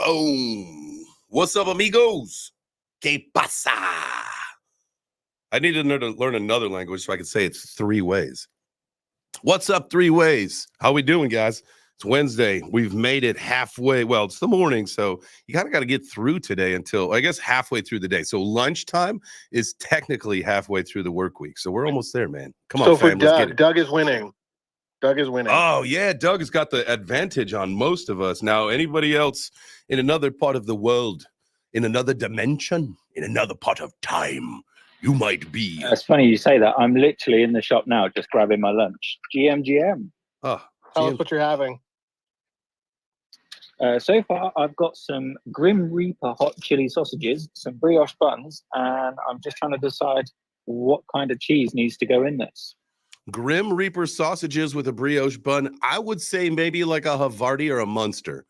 Boom. What's up, amigos? ¿Qué pasa? I need to learn another language so I can say it's 3 ways. What's up, 3 ways? How we doing, guys? It's Wednesday. We've made it halfway. Well, it's the morning, so you kind of got to get through today until, I guess, halfway through the day. So lunchtime is technically halfway through the work week. So we're almost there, man. Come on, fam. Let's get it. Doug is winning. Doug is winning. Oh, yeah. Doug has got the advantage on most of us. Now, anybody else in another part of the world, in another dimension, in another part of time, you might be. It's funny you say that. I'm literally in the shop now just grabbing my lunch. GM. Oh, tell us what you're having. So far, I've got some Grim Reaper hot chili sausages, some brioche buns, and I'm just trying to decide what kind of cheese needs to go in this. Grim Reaper sausages with a brioche bun. I would say maybe like a Havarti or a Munster.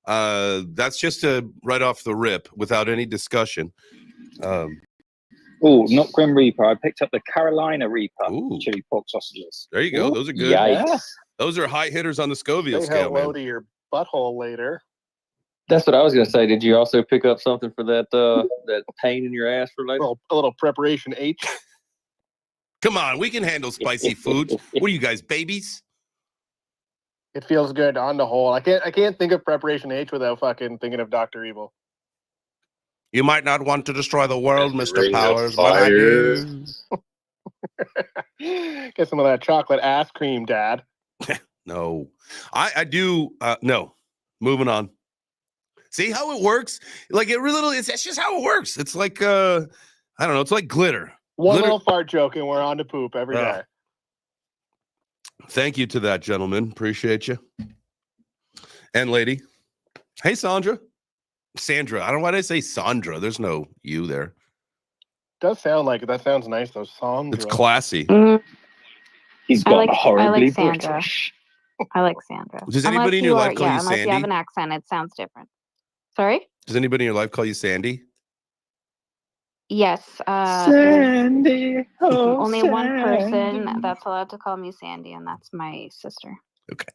That's just right off the rip without any discussion. Oh, not Grim Reaper. I picked up the Carolina Reaper chili pork sausages. There you go. Ooh, those are good. Yikes. Those are high hitters on the Scoville scale, hello man. to your butthole later. That's what I was going to say. Did you also pick up something for that that pain in your ass for later? A little preparation H. Come on, we can handle spicy foods. What are you guys, babies? It feels good on the whole. I can't think of preparation H without fucking thinking of Dr. Evil. You might not want to destroy the world, Mr. Powers, but I do. Get some of that chocolate ass cream, Dad. No, I do. No, moving on. See how it works? Like it really, it's just how it works. It's like, I don't know. It's like glitter. One little fart joke and we're on to poop every day. Thank you to that gentleman. Appreciate you. And lady. Hey, Sandra. I don't know why did I say Sandra. There's no you there. Does sound like it. That sounds nice though. Sandra. It's classy. He's got horribly British. I like Sandra. Does anybody in your life call you Sandy? Unless you have an accent, it sounds different. Sorry? Does anybody in your life call you Sandy? Yes. Sandy. Only one person that's allowed to call me Sandy, and that's my sister. Okay.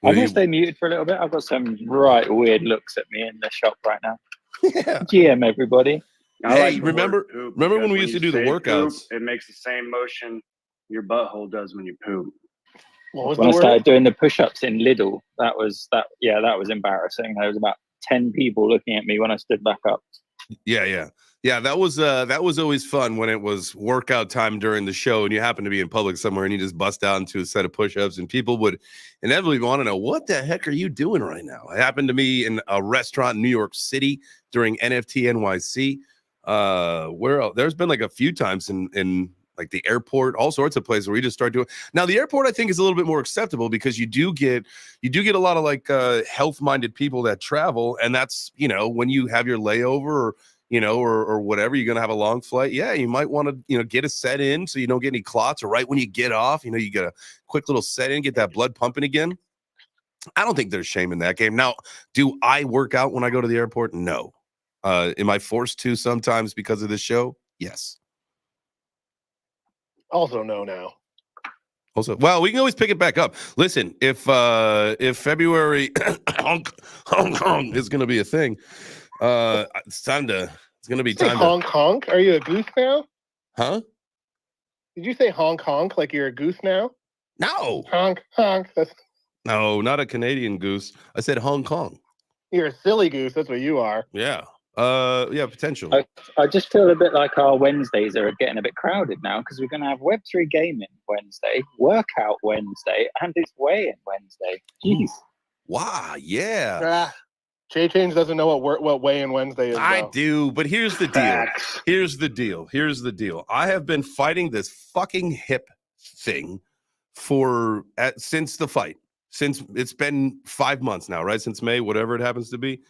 I'm going to stay muted for a little bit. I've got some right weird looks at me in the shop right now. Yeah. GM, everybody. Hey, remember when we used to do the workouts? Poop, it makes the same motion your butthole does when you poop. When I started doing the push-ups in Lidl, that was embarrassing. There was about 10 people looking at me when I stood back up. Yeah. That was always fun when it was workout time during the show, and you happen to be in public somewhere, and you just bust out into a set of push-ups, and people would inevitably want to know, what the heck are you doing right now? It happened to me in a restaurant in New York City during NFT NYC. Where there's been like a few times in like the airport, all sorts of places where you just start doing. Now the airport, I think, is a little bit more acceptable because you do get a lot of like health-minded people that travel, and that's, when you have your layover or whatever, you're gonna have a long flight. Yeah, you might want to get a set in so you don't get any clots, or right when you get off, you get a quick little set in, get that blood pumping again. I don't think there's shame in that game. Now, do I work out when I go to the airport? No. Am I forced to sometimes because of this show? Yes. Also no now. Also, well, we can always pick it back up. Listen, if February Hong Kong is going to be a thing, it's going to be time. Hong Kong? Are you a goose now? Huh? Did you say Hong Kong like you're a goose now? No. Honk. No, not a Canadian goose. I said Hong Kong. You're a silly goose. That's what you are. Yeah. Yeah, potentially. I just feel a bit like our Wednesdays are getting a bit crowded now because we're going to have Web3 Gaming Wednesday, Workout Wednesday, and it's Weigh-In Wednesday. Jeez. Wow, yeah. Change doesn't know what Weigh-In Wednesday is. I do, but here's the deal. Here's the deal. I have been fighting this fucking hip thing since the fight. Since it's been 5 months now, right? Since May, whatever it happens to be.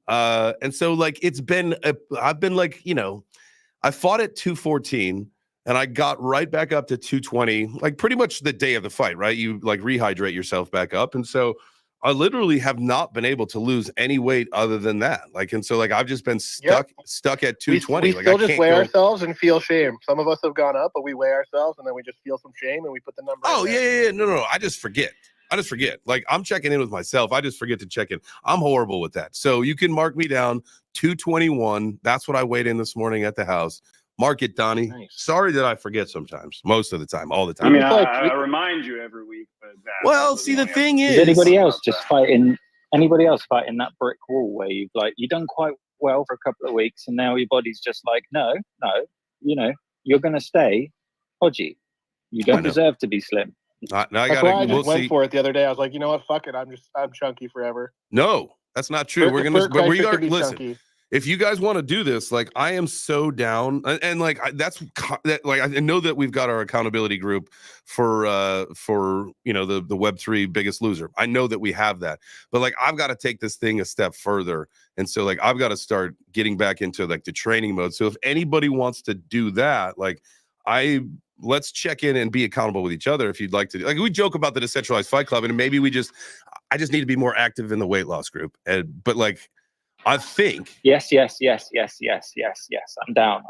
And so like I've been like, I fought at 214 and I got right back up to 220, like pretty much the day of the fight, right? You like rehydrate yourself back up. And so I literally have not been able to lose any weight other than that. And so I've just been stuck at 220. We still just weigh ourselves and feel shame. Some of us have gone up, but we weigh ourselves and then we just feel some shame and we put the number. Oh, yeah. No. I just forget. I just forget. Like, I'm checking in with myself. I just forget to check in. I'm horrible with that. So you can mark me down 221. That's what I weighed in this morning at the house. Mark it, Donnie. Nice. Sorry that I forget sometimes. Most of the time, all the I time. mean, It's like- I remind you every week, but Well, see, the thing Is is, anybody else just fighting? Anybody else fighting that brick wall where you've done quite well for a couple of weeks, and now your body's just like, no, you're going to stay podgy. You don't know. deserve to be slim. Now I That's why I gotta. just We'll went see. for it the other day. I was like, you know what? Fuck it. I'm chunky forever. No, that's not true. We're gonna. But we are. Listen. chunky. If you guys want to do this, like, I am so down, and like I know that we've got our accountability group for the Web3 Biggest Loser. I know that we have that, but like, I've got to take this thing a step further, and so like, I've got to start getting back into like the training mode. So if anybody wants to do that, like, let's check in and be accountable with each other. If you'd like to, like, we joke about the decentralized fight club, and maybe I just need to be more active in the weight loss group, but like. I think. Yes. I'm down.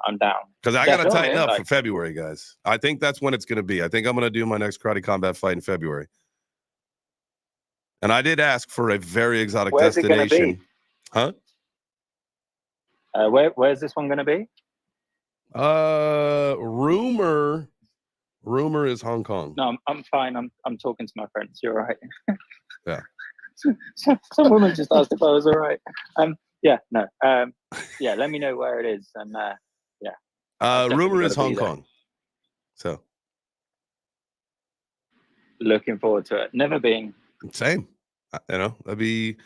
Because I got to Definitely, tighten up like- for February, guys. I think that's when it's going to be. I think I'm going to do my next karate combat fight in February. And I did ask for a very exotic Where's it gonna destination. be? Huh? Where's this one going to be? Rumor is Hong Kong. No, I'm fine. I'm talking to my friends. You're all right. Yeah. Some woman just asked if I was all right. Yeah, no. Yeah, let me know where it is, and Rumor definitely is gotta Hong be there. Kong. So looking forward to it. Never been. same. That'd be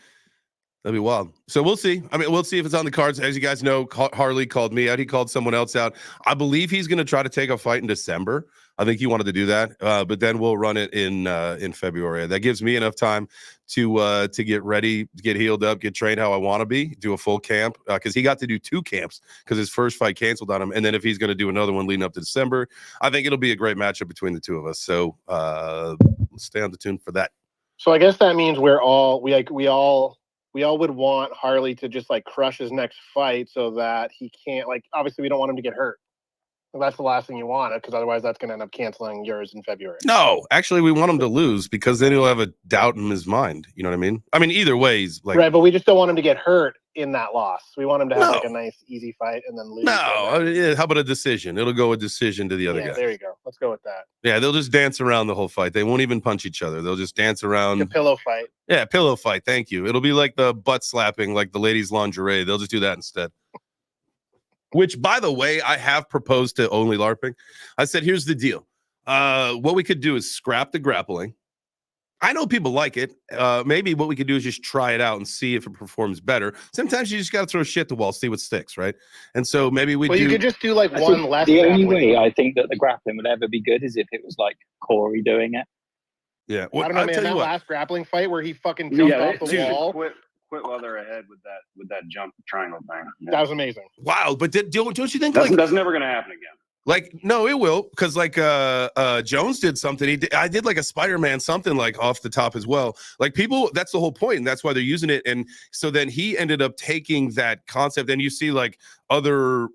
wild. So we'll see. I mean, we'll see if it's on the cards. As you guys know, Harley called me out. He called someone else out. I believe he's going to try to take a fight in December. I think he wanted to do that, but then we'll run it in February. That gives me enough time to get ready, get healed up, get trained how I want to be, do a full camp, because he got to do 2 camps because his first fight canceled on him. And then if he's going to do another one leading up to December, I think it'll be a great matchup between the two of us. So let's stay on the tune for that. So I guess that means we all would want Harley to just like crush his next fight so that he can't, like, obviously we don't want him to get hurt. Well, that's the last thing you want, because otherwise that's going to end up canceling yours in February. No, actually, we want him to lose because then he'll have a doubt in his mind. You know what I mean? I mean, either way, he's like, right, but we just don't want him to get hurt in that loss. We want him to have like a No. nice, easy fight and then lose. no. Yeah, how about a decision? It'll go a decision to the other Yeah, guy. there you go. Let's go with that. Yeah, they'll just dance around the whole fight. They won't even punch each other. They'll just dance The around. pillow fight. Yeah, pillow fight. Thank you. It'll be like the butt slapping, like the ladies' lingerie. They'll just do that instead. Which, by the way, I have proposed to Only LARPing. I said, here's the deal. What we could do is scrap the grappling. I know people like it. Maybe what we could do is just try it out and see if it performs better. Sometimes you just got to throw shit at the wall, see what sticks, right? And so maybe we Well, do. you could just do like I one think less. the only grappling. way I think that the grappling would ever be good is if it was like Corey doing it. Yeah. I Well, don't know, I'll man. tell you That what. last grappling fight where he fucking jumped off the dude, wall, quit while they're ahead with that jump triangle thing. Yeah. that was amazing. Wow. But don't you think That's never gonna happen again. like, no, it will, because like Jones did something. I did like a Spider-Man something like off the top as well. Like people, that's the whole point, and that's why they're using it. And so then he ended up taking that concept, and you see like other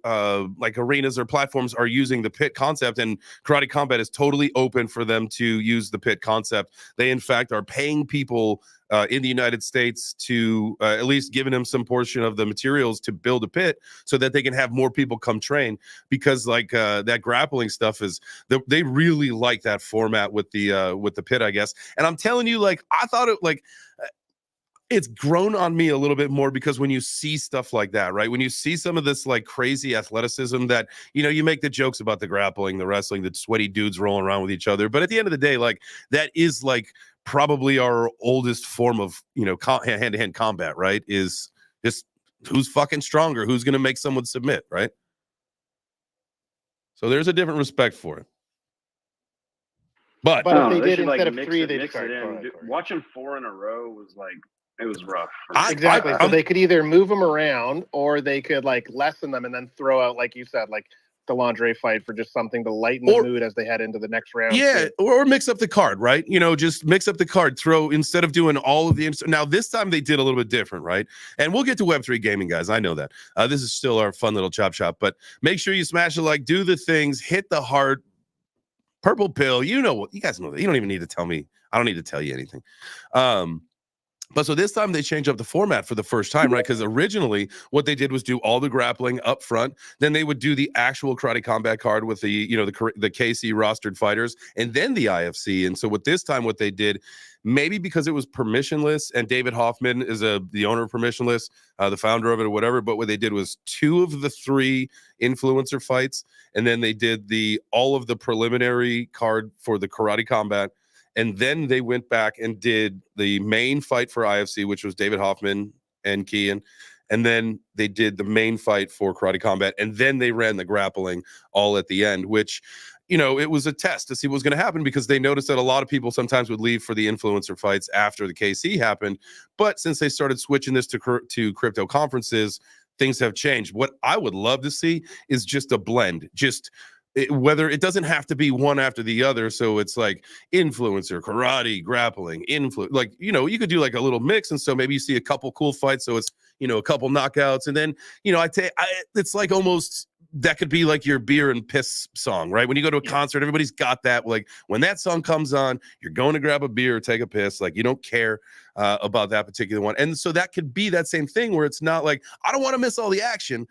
like arenas or platforms are using the pit concept, and Karate Combat is totally open for them to use the pit concept. They in fact are paying people in the United States to at least giving them some portion of the materials to build a pit so that they can have more people come train, because like that grappling stuff is they really like that format with the pit, I guess. And I'm telling you, like, I thought it like it's grown on me a little bit more, because when you see stuff like that, right? When you see some of this like crazy athleticism that, you make the jokes about the grappling, the wrestling, the sweaty dudes rolling around with each other. But at the end of the day, like that is like probably our oldest form of, hand-to-hand combat, right? Is just who's fucking stronger, who's going to make someone submit, right? So there's a different respect for it. But But if No, they did should, instead of mix 3, it, they'd mix start. it in. Watching 4 in a row was like, it was rough. Exactly. So I'm- they could either move them around, or they could like lessen them and then throw out, like you said, like the lingerie fight for just something to lighten the mood as they head into the next round. yeah, or mix up the card, right? Just mix up the card. Throw, instead of doing all of the now this time they did a little bit different, right? And we'll get to Web3 gaming, guys. I know that this is still our fun little chop shop, but make sure you smash the like, do the things, hit the heart, Purple pill, you know what? You guys know that. You don't even need to tell me. I don't need to tell you anything. But so this time they changed up the format for the first time, right? Because originally what they did was do all the grappling up front. Then they would do the actual Karate Combat card with the, you know, the KC rostered fighters, and then the IFC. And so with this time, what they did, maybe because it was permissionless, and David Hoffman is the owner of Permissionless, the founder of it or whatever. But what they did was 2 of the 3 influencer fights, and then they did all of the preliminary card for the Karate Combat. And then they went back and did the main fight for IFC, which was David Hoffman and Kian. And then they did the main fight for Karate Combat. And then they ran the grappling all at the end, which, you know, it was a test to see what was going to happen, because they noticed that a lot of people sometimes would leave for the influencer fights after the KC happened. But since they started switching this to crypto conferences, things have changed. What I would love to see is just a blend, whether it doesn't have to be one after the other. So it's like influencer, karate, grappling, like, you know, you could do like a little mix. And so maybe you see a couple cool fights. So it's, you know, a couple knockouts. And then, you know, it's like almost, that could be like your beer and piss song, right? When you go to a concert, everybody's got that. Like when that song comes on, you're going to grab a beer or take a piss. Like you don't care about that particular one. And so that could be that same thing where it's not like, I don't want to miss all the action.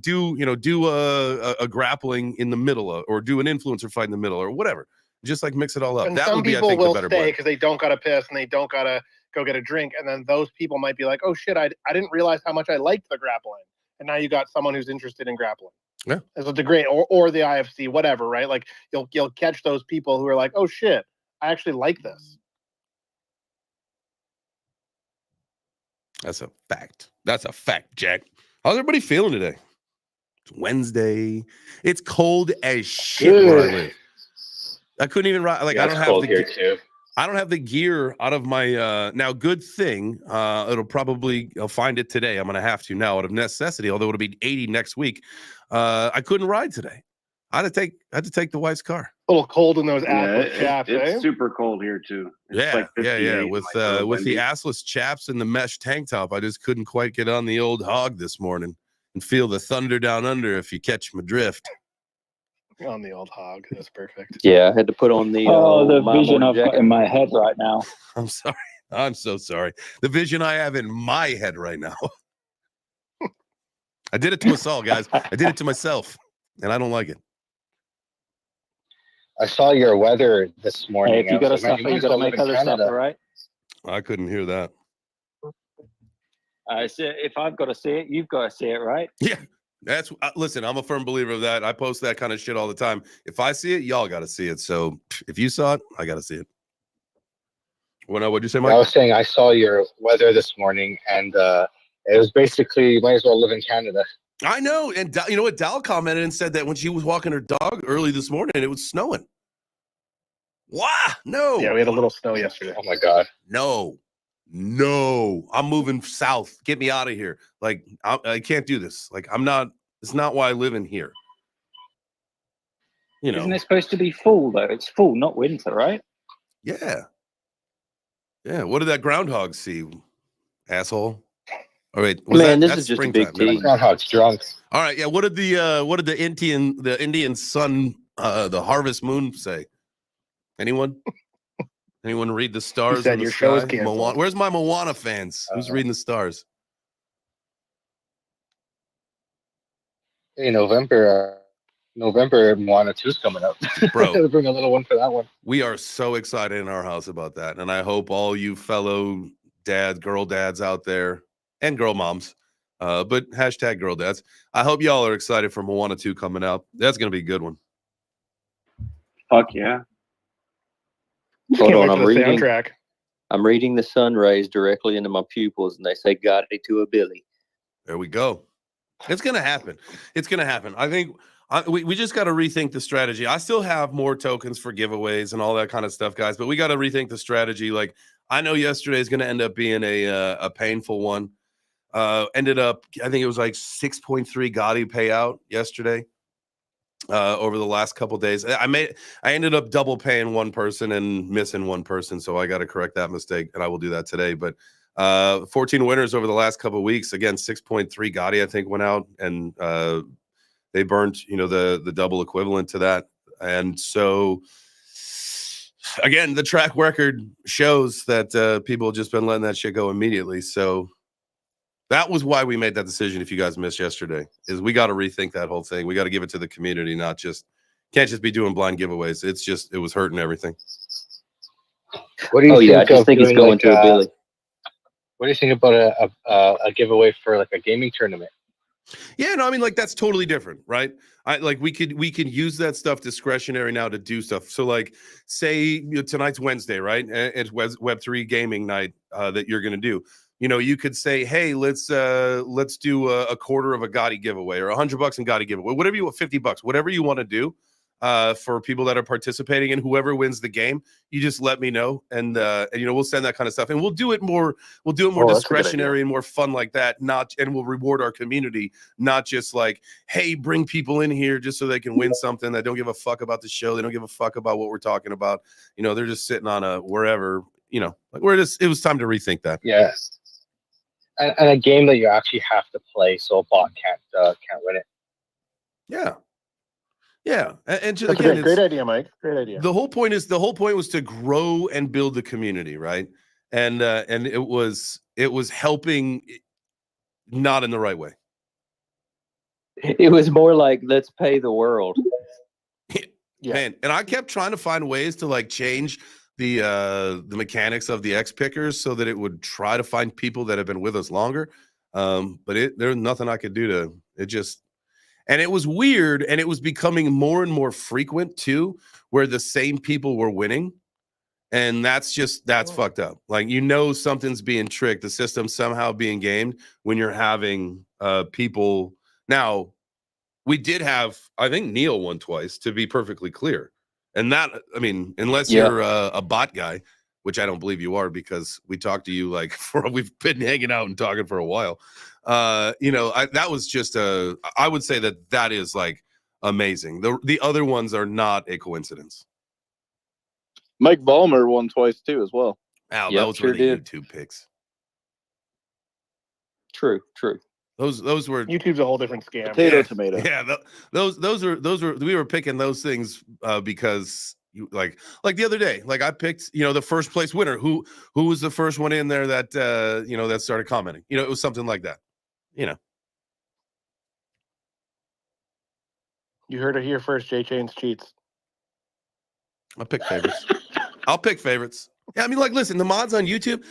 Do a grappling in the middle or do an influencer fight in the middle or whatever. Just like mix it all up. And that some would be, I people think, will the better stay blend. because they don't got to piss and they don't got to go get a drink. And then those people might be like, oh shit, I didn't realize how much I liked the grappling. And now you got someone who's interested in grappling. Yeah. So it's a great, or the IFC, whatever, right? Like you'll catch those people who are like, oh shit, I actually like this. That's a fact. That's a fact, Jack. How's everybody feeling today? It's Wednesday. It's cold as shit where I live. I couldn't even ride. Like, yeah, I don't have cold here too. I don't have the gear out of my now. Good thing I'll find it today. I'm gonna have to now out of necessity, although it'll be 80 next week. I couldn't ride today. I had to take the wife's car. A little cold in those assless chaps, it's eh? super cold here too. It's Yeah, like 58 with like little with the windy. assless chaps and the mesh tank top, I just couldn't quite get on the old hog this morning and feel the thunder down under, if you catch my drift. On the old hog. That's perfect. Yeah, I had to put on the the my vision morning I've got jacket. in my head right now. I'm sorry. I'm so sorry. The vision I have in my head right now. I did it to us all, guys. I did it to myself, and I don't like it. I saw your weather this morning. Hey, if you got to I was like, suffer, man, you got to might make as well other live in stuff, Canada. all right? I couldn't hear that. If I've got to see it, you've got to see it, right? Yeah, that's listen. I'm a firm believer of that. I post that kind of shit all the time. If I see it, y'all got to see it. So if you saw it, I got to see it. What'd you say, Mike? I was saying I saw your weather this morning, and it was basically you might as well live in Canada. I know, and you know what? Dal commented and said that when she was walking her dog early this morning, it was snowing. Wow, no. Yeah, we had a little snow yesterday. Oh my god! No, I'm moving south. Get me out of here. Like, I can't do this. Like, it's not why I live in here. You know. Isn't it supposed to be fall, though? It's fall, not winter, right? Yeah. Yeah. What did that groundhog see, asshole? All right. Man, this that's is just a springtime. big tease. Groundhog's drunk. All right. Yeah. What did the Indian sun, the harvest moon say? Anyone? Anyone read the stars? said in the your show is sky? canceled. Moana. Where's my Moana fans? Who's reading the stars? Hey, November Moana 2's coming up. Bro. They'll bring a little one for that one. We are so excited in our house about that. And I hope all you fellow girl dads out there and girl moms, but hashtag girl dads. I hope y'all are excited for Moana 2 coming out. That's going to be a good one. Fuck yeah. Hold Can't on, wait I'm for the reading. soundtrack. I'm reading the sun rays directly into my pupils, and they say "Gotti to a Billy." There we go. It's going to happen. It's going to happen. I think we just got to rethink the strategy. I still have more tokens for giveaways and all that kind of stuff, guys, but we got to rethink the strategy. Like, I know yesterday is going to end up being a painful one. Ended up, I think it was like 6.3 Gotti payout yesterday. Over the last couple days, I ended up double paying one person and missing one person, so I got to correct that mistake, and I will do that today. But 14 winners over the last couple of weeks. Again, 6.3 Gotti, I think, went out, and they burned, the double equivalent to that. And so, again, the track record shows that people have just been letting that shit go immediately. So that was why we made that decision. If you guys missed yesterday, is we got to rethink that whole thing. We got to give it to the community, can't just be doing blind giveaways. It was hurting everything. What do you think I just think he's doing, going like, to a Billy. what do you think about a giveaway for like a gaming tournament? Yeah, no, I mean, like, that's totally different, right? We can use that stuff discretionary now to do stuff. So, like, say tonight's Wednesday, right? It's Web3 Gaming night that you're gonna do. You could say, hey, let's do a quarter of a Gotti giveaway or $100 in Gotti giveaway, whatever you want, $50, whatever you want to do for people that are participating, and whoever wins the game, you just let me know, and we'll send that kind of stuff, and we'll do it more discretionary and more fun like that, and we'll reward our community, not just like, hey, bring people in here just so they can win something that don't give a fuck about the show, they don't give a fuck about what we're talking about, they're just sitting on a wherever, it was time to rethink that. Yes. And a game that you actually have to play, so a bot can't win it. Yeah. Yeah, and That's again, a great idea, Mike. Great idea. The whole point was to grow and build the community, right? And it was helping, not in the right way. It was more like, let's pay the world. Yeah. Man, and I kept trying to find ways to like change the mechanics of the X pickers so that it would try to find people that have been with us longer. But there's nothing I could do to it. Just. And it was weird, and it was becoming more and more frequent too, where the same people were winning. And that's fucked up. Like, something's being tricked, the system's somehow being gamed when you're having people. Now, we did have, I think Neil won twice, to be perfectly clear. And that, I mean, unless you're a bot guy, which I don't believe you are, because we talked to you we've been hanging out and talking for a while. That was just I would say that is like amazing. The other ones are not a coincidence. Mike Ballmer won twice too as well. That was one of the YouTube picks. True. Those were YouTube's a whole different scam. Tomato. Yeah, those were we were picking those things because you like the other day, like I picked, the first place winner. Who was the first one in there that that started commenting? It was something like that. You heard it here first. J Chain's cheats. I'll pick favorites. Yeah, I mean, like, listen, the mods on YouTube,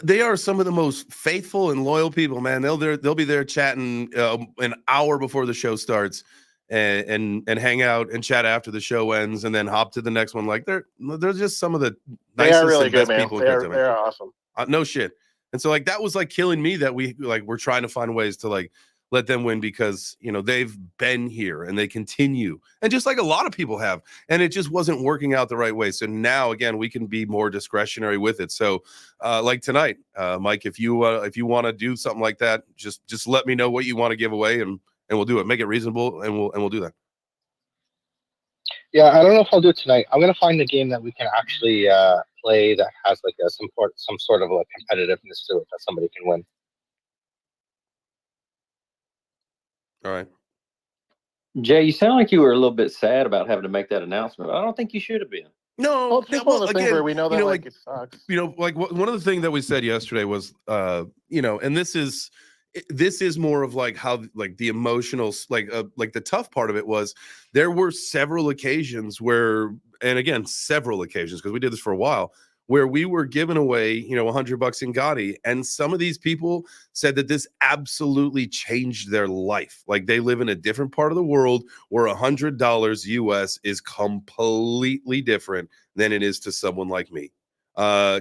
they are some of the most faithful and loyal people, man. They'll be there chatting an hour before the show starts, and hang out and chat after the show ends, and then hop to the next one. Like, they're just some of the nicest and best people. They're awesome. No shit. And so, like, that was like killing me that we're trying to find ways to like let them win, because they've been here and they continue, and just like a lot of people have, and it just wasn't working out the right way. So now, again, we can be more discretionary with it. So like tonight, Mike, if you want to do something like that, just let me know what you want to give away, and we'll do it. Make it reasonable, and we'll do that. Yeah, I don't know if I'll do it tonight. I'm gonna find a game that we can actually play that has like some sort of like competitiveness to it that somebody can win. All right. Jay, you sound like you were a little bit sad about having to make that announcement. I don't think you should have been. No, Well, it's just one of the things where we know that like it sucks. Like one of the things that we said yesterday was, and this is more of like how like the emotional, like the tough part of it was there were several occasions where, and again, several occasions, because we did this for a while, where we were giving away, $100 in Gotti. And some of these people said that this absolutely changed their life. Like, they live in a different part of the world where $100 US is completely different than it is to someone like me.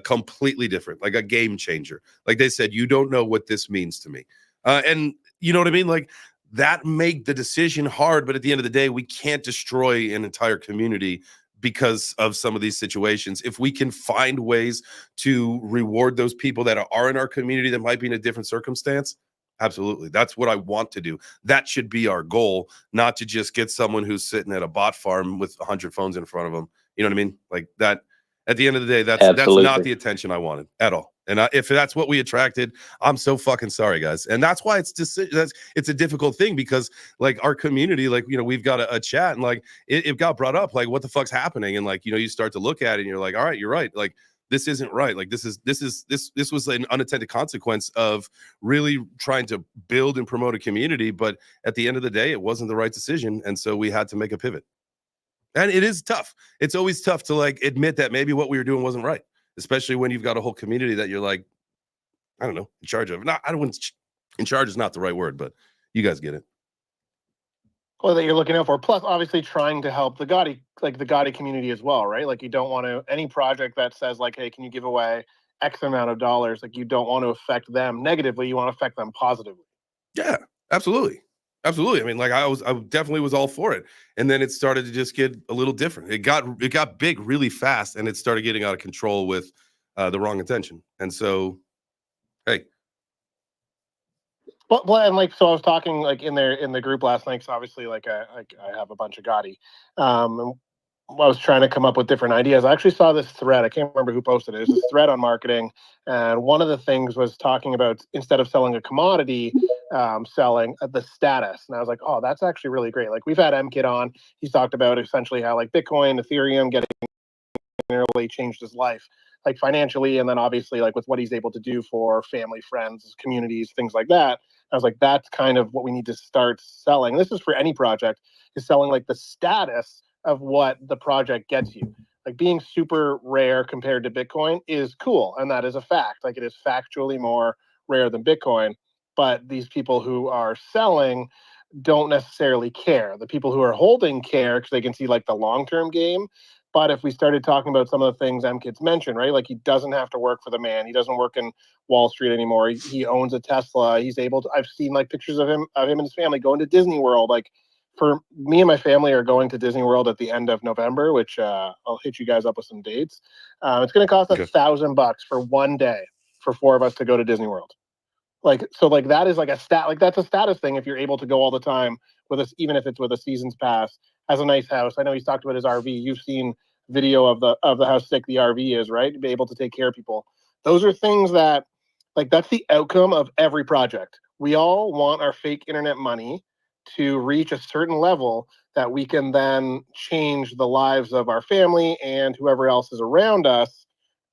Completely different, like a game changer. Like they said, you don't know what this means to me. And you know what I mean? Like, that made the decision hard. But at the end of the day, we can't destroy an entire community because of some of these situations. If we can find ways to reward those people that are in our community that might be in a different circumstance, absolutely. That's what I want to do. That should be our goal, not to just get someone who's sitting at a bot farm with 100 phones in front of them. You know what I mean? Like that. At the end of the day, that's not the attention I wanted at all. And if that's what we attracted, I'm so fucking sorry, guys. And that's why it's a difficult thing, because like our community, like, you know, we've got a chat, and like it got brought up, like, what the fuck's happening? And like, you know, you start to look at it and you're like, all right, you're right. Like, this isn't right. Like, this was an unintended consequence of really trying to build and promote a community. But at the end of the day, it wasn't the right decision. And so we had to make a pivot. And it is tough. It's always tough to like admit that maybe what we were doing wasn't right, especially when you've got a whole community that you're like, I don't know, in charge of. Not, I don't want in charge is not the right word, but you guys get it. Well, that you're looking out for. Plus, obviously, trying to help the Gotti community as well, right? Like, you don't want to, any project that says like, hey, can you give away X amount of dollars? Like, you don't want to affect them negatively. You want to affect them positively. Yeah, absolutely. Absolutely. I mean, like I definitely was all for it. And then it started to just get a little different. It got big really fast, and it started getting out of control with the wrong intention. And so, hey. Well, and like, so I was talking like in the group last night. So obviously, like I have a bunch of Gotti. And I was trying to come up with different ideas. I actually saw this thread. I can't remember who posted it. It was a thread on marketing, and one of the things was talking about, instead of selling a commodity, selling the status. And I was like, oh, that's actually really great. Like, we've had MKid on. He's talked about essentially how like Bitcoin, Ethereum getting really changed his life, like financially, and then obviously like with what he's able to do for family, friends, communities, things like that. I was like, that's kind of what we need to start selling. This is for any project, is selling like the status of what the project gets you. Like, being super rare compared to Bitcoin is cool, and that is a fact. Like, it is factually more rare than Bitcoin, but these people who are selling don't necessarily care. The people who are holding care because they can see like the long-term game. But if we started talking about some of the things MKid's mentioned, right? Like, he doesn't have to work for the man. He doesn't work in Wall Street anymore. He owns a Tesla. He's able to, I've seen like pictures of him and his family going to Disney World. Like, for me and my family are going to Disney World at the end of November, which I'll hit you guys up with some dates. It's going to cost $1,000 for one day for 4 of us to go to Disney World. Like, so like that is like a that's a status thing if you're able to go all the time with us, even if it's with a season's pass. Has a nice house. I know he's talked about his RV. You've seen video of the how sick the RV is, right? To be able to take care of people. Those are things that, like, that's the outcome of every project. We all want our fake internet money to reach a certain level that we can then change the lives of our family and whoever else is around us,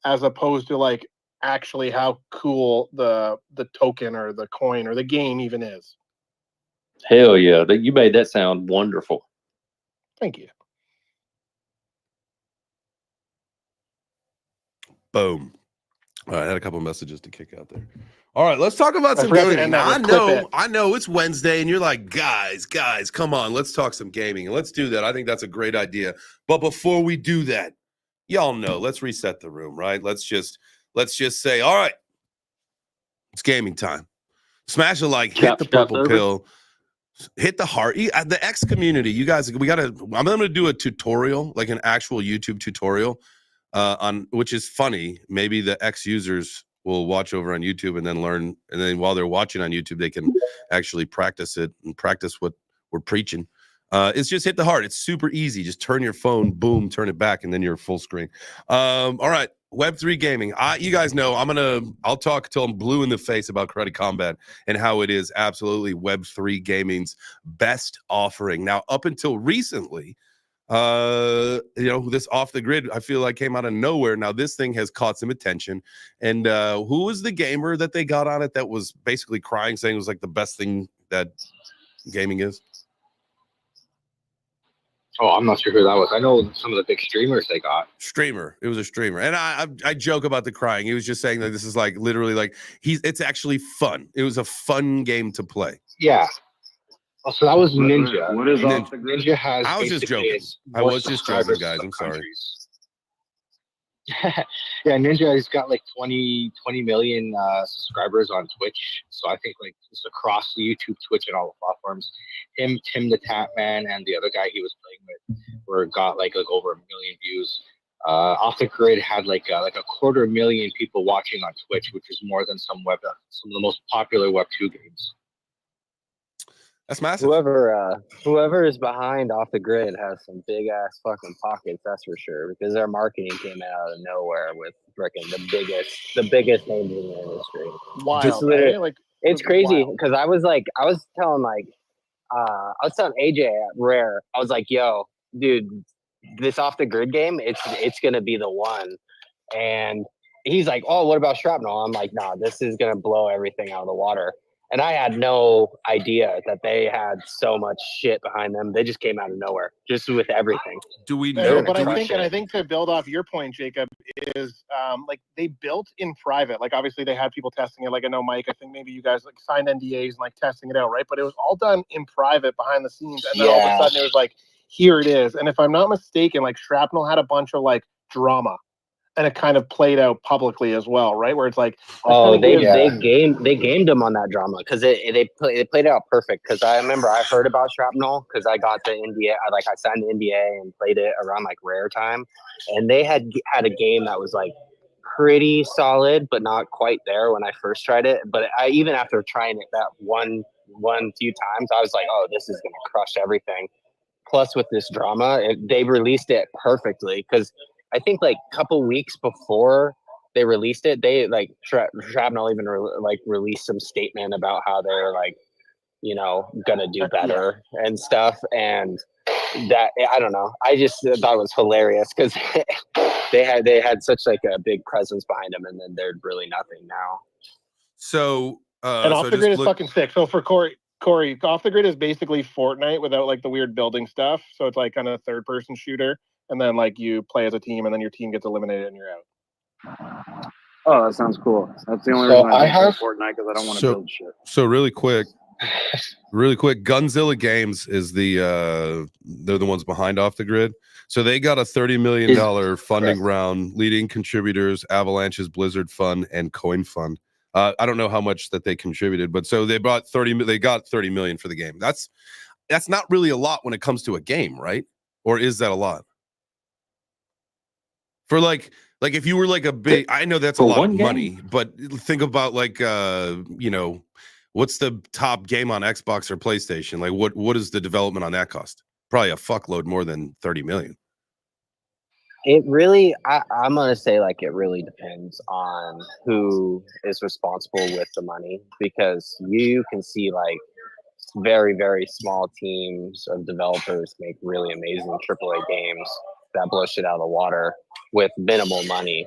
as opposed to like actually how cool the token or the coin or the game even is. Hell yeah. You made that sound wonderful. Thank you. Boom. All right, I had a couple of messages to kick out there. All right, let's talk about some forgot to gaming. end that I with know it's Wednesday, and you're like, guys, come on, let's talk some gaming. And let's do that. I think that's a great idea. But before we do that, y'all know, let's reset the room, right? Let's just say, all right, it's gaming time. Smash a like, hit the purple pill, hit the heart. The X community, you guys, I'm gonna do a tutorial, like an actual YouTube tutorial. On which is funny. Maybe the X users will watch over on YouTube and then learn, and then while they're watching on YouTube, they can actually practice it and practice what we're preaching. It's just hit the heart. It's super easy. Just turn your phone, boom, turn it back, and then you're full screen. All right, Web3 gaming. You guys know I'll talk till I'm blue in the face about Credit Combat and how it is absolutely Web3 gaming's best offering. Now, up until recently, this off the grid, I feel like came out of nowhere. Now this thing has caught some attention, and who was the gamer that they got on it that was basically crying, saying it was like the best thing that gaming is? Oh, I'm not sure who that was. I know some of the big streamers they got. It was a streamer, and I joke about the crying. He was just saying that this is like literally like it's actually fun. It was a fun game to play. Yeah. Oh, so that was Ninja. What is off the grid? Ninja has. I was just joking. I was just joking, guys. I'm sorry. Yeah, Ninja has got like 20 million subscribers on Twitch. So I think like it's across the YouTube, Twitch, and all the platforms. Him, Tim the Tap Man, and the other guy he was playing with got like over 1 million views. Off the Grid had like a 250,000 people watching on Twitch, which is more than some of the most popular Web2 games. That's massive. Whoever is behind Off the Grid has some big ass fucking pockets, that's for sure. Because their marketing came out of nowhere with freaking the biggest names in the industry. Wild, literally- eh? Like It's crazy wild. because I was telling AJ at Rare, I was like, yo, dude, this Off the Grid game, it's gonna be the one. And he's like, oh, what about Shrapnel? I'm like, nah, this is gonna blow everything out of the water. And I had no idea that they had so much shit behind them. They just came out of nowhere, just with everything. Do we Yeah, know? but do we- I think to build off your point, Jacob, is like they built in private. Like obviously they had people testing it. Like I know Mike, I think maybe you guys like signed NDAs and like testing it out, right? But it was all done in private behind the scenes, and then all of a sudden it was like, here it is. And if I'm not mistaken, like Shrapnel had a bunch of like drama, and it kind of played out publicly as well, right? Where it's like, oh, they gamed them on that drama because they played it out perfect. Because I remember I heard about Shrapnel because I got the NDA, I signed the NDA and played it around like Rare time, and they had a game that was like pretty solid, but not quite there when I first tried it. But even after trying it that one few times, I was like, oh, this is gonna crush everything. Plus with this drama, they released it perfectly because I think like a couple weeks before they released it, they like Shrapnel even released some statement about how they're like, gonna do better and stuff. And that, I don't know, I just thought it was hilarious because they had such like a big presence behind them, and then they're really nothing now. So and Off the Grid is fucking sick. So for Corey, Off the Grid is basically Fortnite without like the weird building stuff. So it's like kind of a third person shooter, and then like you play as a team, and then your team gets eliminated and you're out. Oh, that sounds cool. That's the only So reason I I have- play Fortnite, because I don't want to build shit. So really quick, Gunzilla Games is they're the ones behind Off the Grid. So they got a $30 million funding round, leading contributors, Avalanche's Blizzard Fund and Coin Fund. I don't know how much that they contributed, but so they got 30 million for the game. That's not really a lot when it comes to a game, right? Or is that a lot? For like if you were like a big, I know that's a lot of money, but think about like what's the top game on Xbox or PlayStation? Like what is the development on that cost? Probably a fuckload more than 30 million. It really, I'm gonna say like it really depends on who is responsible with the money, because you can see like very, very small teams of developers make really amazing AAA games that blow shit out of the water with minimal money.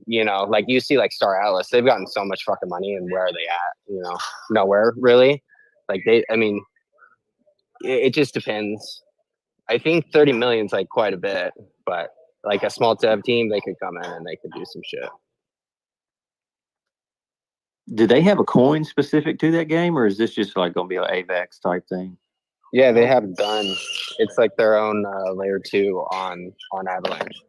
Like you see like Star Atlas, they've gotten so much fucking money, and where are they at? Nowhere really. Like it just depends. I think 30 million is like quite a bit, but like a small dev team, they could come in and they could do some shit. Do they have a coin specific to that game, or is this just like going to be an AVAX type thing? Yeah, they have Gun. It's like their own layer 2 on Avalanche.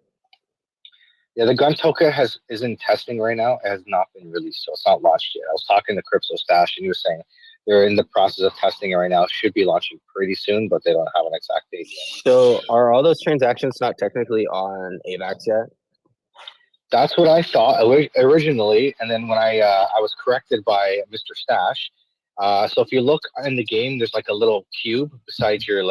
Yeah, the gun token is in testing right now. It has not been released, so it's not launched yet. I was talking to Crypto Stash, and he was saying they're in the process of testing it right now. It should be launching pretty soon, but they don't have an exact date yet. So are all those transactions not technically on AVAX yet? That's what I thought originally, and then when I was corrected by Mr. Stash. So if you look in the game, there's like a little cube beside your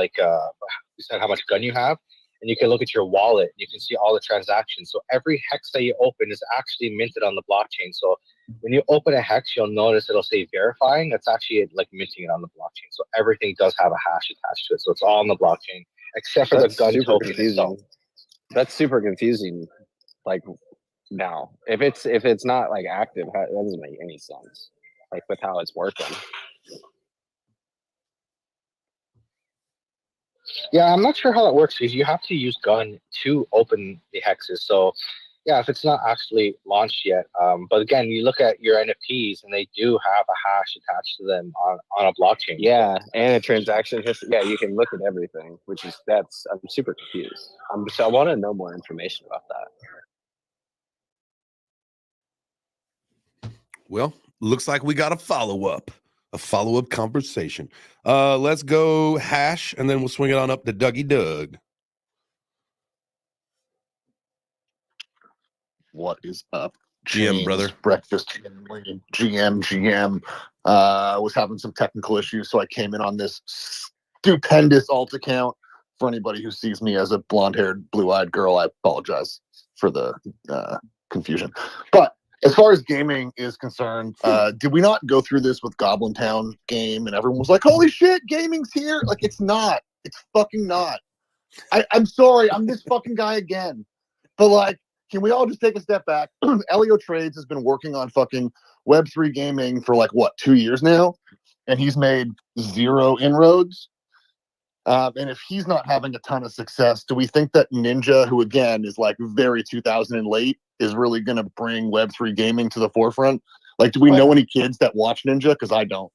beside how much gun you have. And you can look at your wallet. You can see all the transactions. So every hex that you open is actually minted on the blockchain. So when you open a hex, you'll notice it'll say verifying. That's actually like minting it on the blockchain. So everything does have a hash attached to it. So it's all on the blockchain, except for the gun token itself. That's super confusing. Like now, if it's not like active, that doesn't make any sense. Like with how it's working. Yeah, I'm not sure how that works, because you have to use gun to open the hexes. So yeah, if it's not actually launched yet, but again, you look at your NFTs and they do have a hash attached to them on a blockchain. Yeah, and a transaction history. Yeah, you can look at everything, I'm super confused. I want to know more information about that. Well, looks like we got a follow-up conversation. Let's go Hash, and then we'll swing it on up to Dougie Doug. What is up, GM brother? Breakfast GM. Was having some technical issues, so I came in on this stupendous alt account. For anybody who sees me as a blonde-haired, blue-eyed girl, I apologize for the confusion. But as far as gaming is concerned, did we not go through this with Goblin Town game, and everyone was like, "Holy shit, gaming's here!" Like, it's not. It's fucking not. I'm sorry, I'm this fucking guy again. But like, can we all just take a step back? Elio Trades has been working on fucking Web3 gaming for like what, 2 years now, and he's made 0 inroads. And if he's not having a ton of success, do we think that Ninja, who again is like very 2000 and late, is really going to bring Web3 gaming to the forefront? Like, do we know any kids that watch Ninja? Because I don't.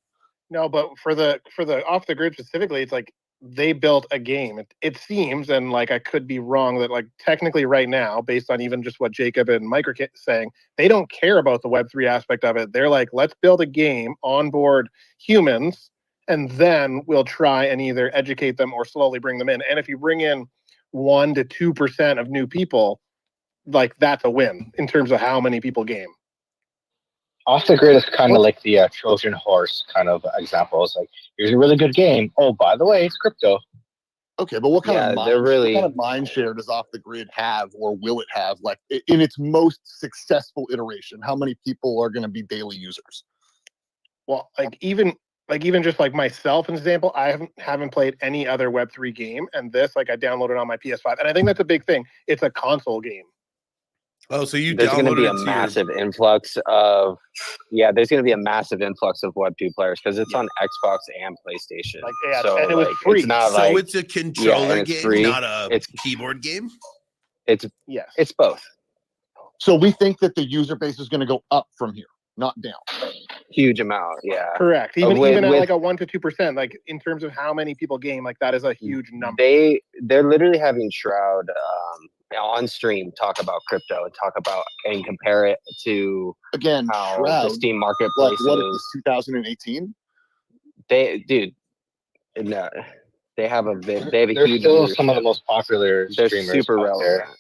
No, but for the off the grid specifically, it's like they built a game. It seems, and like I could be wrong, that like technically right now, based on even just what Jacob and Mike are saying, they don't care about the Web3 aspect of it. They're like, let's build a game, onboard humans, and then we'll try and either educate them or slowly bring them in. And if you bring in 1 to 2% of new people, like that's a win in terms of how many people game. Off the grid is kind of like the Trojan horse kind of example. It's like, here's a really good game. Oh, by the way, it's crypto. Okay, but what kind of mind share does Off the Grid have, or will it have, like in its most successful iteration? How many people are going to be daily users? Well, even just like myself, an example, I haven't played any other Web3 game, and this, like, I downloaded on my PS5, and I think that's a big thing. It's a console game. Oh, so you there's going to be a downloaded it to massive influx of there's going to be a massive influx of Web2 players because it's on Xbox and PlayStation. Like, yeah, so and it was like, free. it's not So like it's a controller it's game, free. not a It's keyboard game? it's Yes. it's both. So we think that the user base is going to go up from here, not down. Huge amount, yeah. Correct. Even With- at like a 1 to 2%, like in terms of how many people game, like that is a huge number. They're literally having Shroud on stream talk about crypto and compare it to Again, how Shroud, the Steam marketplace like what is. is 2018? They have a They're huge still viewership. some of the most popular They're streamers super out there. relevant.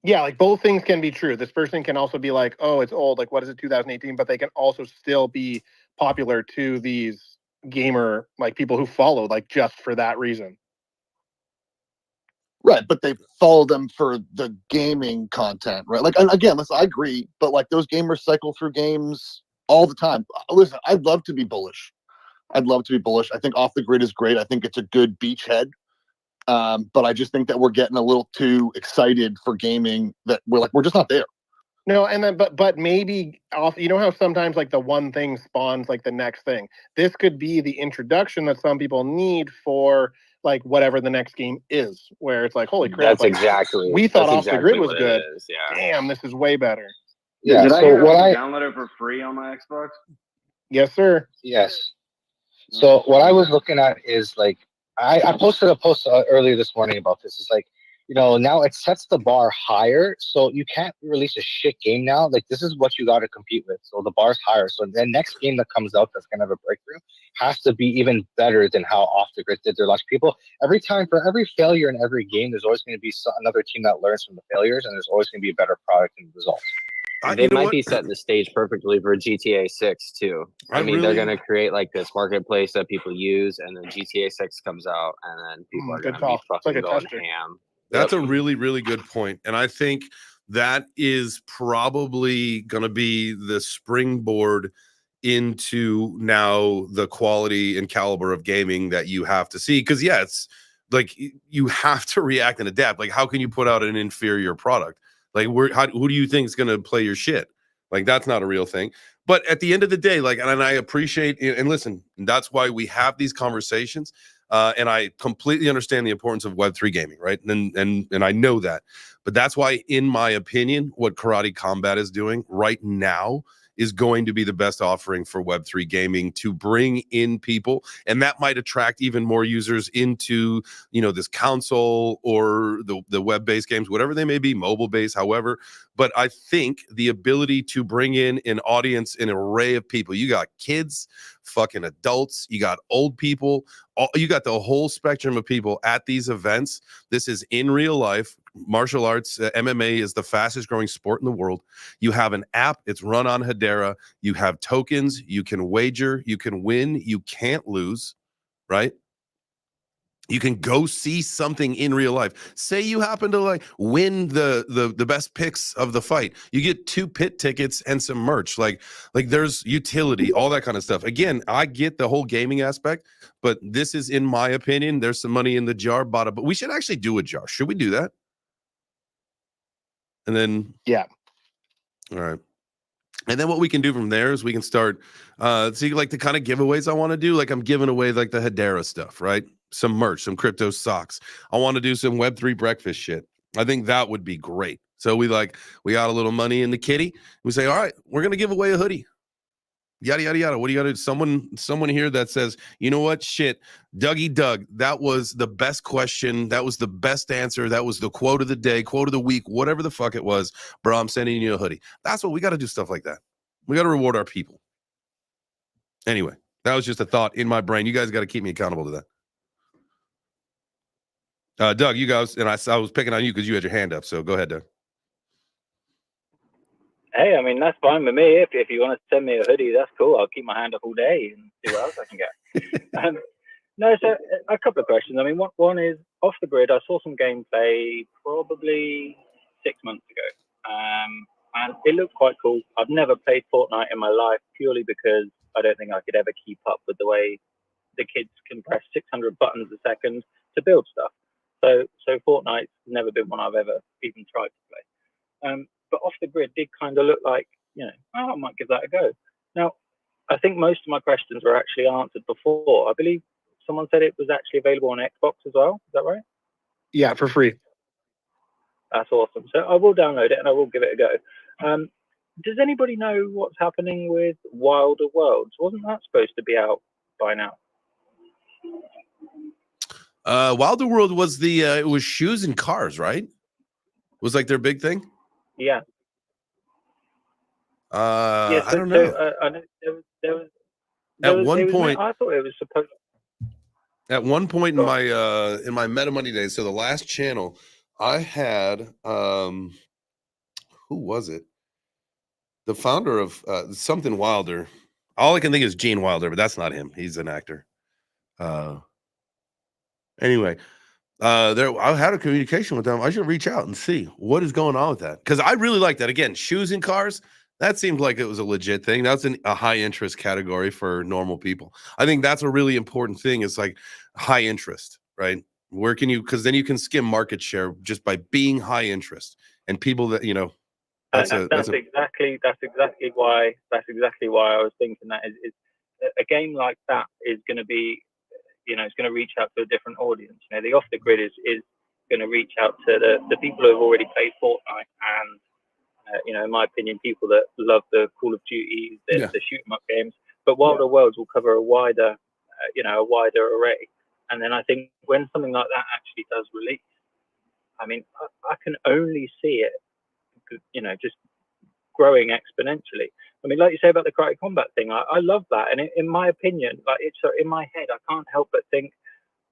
Yeah, like both things can be true. This person can also be like, oh, it's old. Like, what is it, 2018? But they can also still be popular to these gamer, like people who follow, like just for that reason. Right, but they follow them for the gaming content, right? Like, and again, listen, I agree, but like those gamers cycle through games all the time. Listen, I'd love to be bullish. I think Off the Grid is great. I think it's a good beachhead. But I just think that we're getting a little too excited for gaming that we're just not there. No, and then but maybe off. You know how sometimes like the one thing spawns like the next thing. This could be the introduction that some people need for like whatever the next game is. Where it's like, holy crap! That's like, exactly. We thought that's Off exactly the Grid was what good. it is, yeah. Damn, this is way better. Yeah. Did I So hear what I I could download it for free on my Xbox? Yes, sir. Yes. So what I was looking at is like I posted a post earlier this morning about this. It's like, now it sets the bar higher, so you can't release a shit game now. Like, this is what you got to compete with. So the bar's higher. So the next game that comes out that's gonna have a breakthrough has to be even better than how Off the Grid did their launch. People, for every failure in every game, there's always going to be another team that learns from the failures, and there's always going to be a better product and result. They might be setting the stage perfectly for GTA 6 too. I mean, they're going to create like this marketplace that people use, and then GTA 6 comes out, and then people are going to be fucking going ham. That's a really, really good point. And I think that is probably going to be the springboard into now the quality and caliber of gaming that you have to see. Because, yeah, it's like you have to react and adapt. Like, how can you put out an inferior product? Like, who do you think is going to play your shit? Like, that's not a real thing. But at the end of the day, like, and I appreciate and listen, that's why we have these conversations. And I completely understand the importance of Web3 gaming, right? And I know that. But that's why, in my opinion, what Karate Combat is doing right now is going to be the best offering for Web3 gaming to bring in people. And that might attract even more users into, this console or the web-based games, whatever they may be, mobile-based, however. But I think the ability to bring in an audience, an array of people, you got kids fucking adults, you got old people, you got the whole spectrum of people at these events. This is in real life. Martial arts, MMA is the fastest growing sport in the world. You have an app, it's run on Hedera. You have tokens, you can wager, you can win, you can't lose, right? You can go see something in real life. Say you happen to like win the best picks of the fight. You get 2 pit tickets and some merch. Like there's utility, all that kind of stuff. Again, I get the whole gaming aspect, but this is, in my opinion, there's some money in the jar. But we should actually do a jar. Should we do that? And then Yeah. All right. And then what we can do from there is we can start see like the kind of giveaways I want to do. Like I'm giving away like the Hedera stuff, right? Some merch, some crypto socks. I want to do some Web3 breakfast shit. I think that would be great. So we got a little money in the kitty. We say, all right, we're gonna give away a hoodie. Yada yada yada. What do you gotta do? Someone here that says, you know what? Shit, Dougie Doug, that was the best question. That was the best answer. That was the quote of the day, quote of the week, whatever the fuck it was. Bro, I'm sending you a hoodie. That's what we gotta do, stuff like that. We gotta reward our people. Anyway, that was just a thought in my brain. You guys got to keep me accountable to that. Doug, you guys, and I was picking on you because you had your hand up. So go ahead, Doug. Hey, I mean, that's fine with me. If you want to send me a hoodie, that's cool. I'll keep my hand up all day and see what else I can get. No, so a couple of questions. I mean, one is off the grid. I saw some gameplay probably 6 months ago, and it looked quite cool. I've never played Fortnite in my life purely because I don't think I could ever keep up with the way the kids can press 600 buttons a second to build stuff. So Fortnite's never been one I've ever even tried to play. But off the grid did kind of look like, I might give that a go. Now, I think most of my questions were actually answered before. I believe someone said it was actually available on Xbox as well. Is that right? Yeah, for free. That's awesome. So I will download it and I will give it a go. Does anybody know what's happening with Wilder Worlds? Wasn't that supposed to be out by now? Wilder World was it was shoes and cars, right? Was like their big thing? Yeah. I don't know. So, I know there was At one point, I thought it was supposed. At one point in my Meta Money days, so the last channel, I had who was it? The founder of something Wilder. All I can think is Gene Wilder, but that's not him. He's an actor. Anyway, I had a communication with them. I should reach out and see what is going on with that, because I really like that. Again, shoes and cars. That seemed like it was a legit thing. That's a high interest category for normal people. I think that's a really important thing. Is like high interest, right? Where can you? Because then you can skim market share just by being high interest, and people that That's exactly why I was thinking that is a game like that is going to be, it's going to reach out to a different audience. The off the grid is going to reach out to the people who have already played Fortnite and in my opinion, people that love the Call of Duty, the shoot 'em up games. But Wilder Worlds will cover a wider array. And then I think when something like that actually does release, I mean, I can only see it, just growing exponentially. I mean, like you say about the karate combat thing, I love that. And in my opinion, like it's in my head, I can't help but think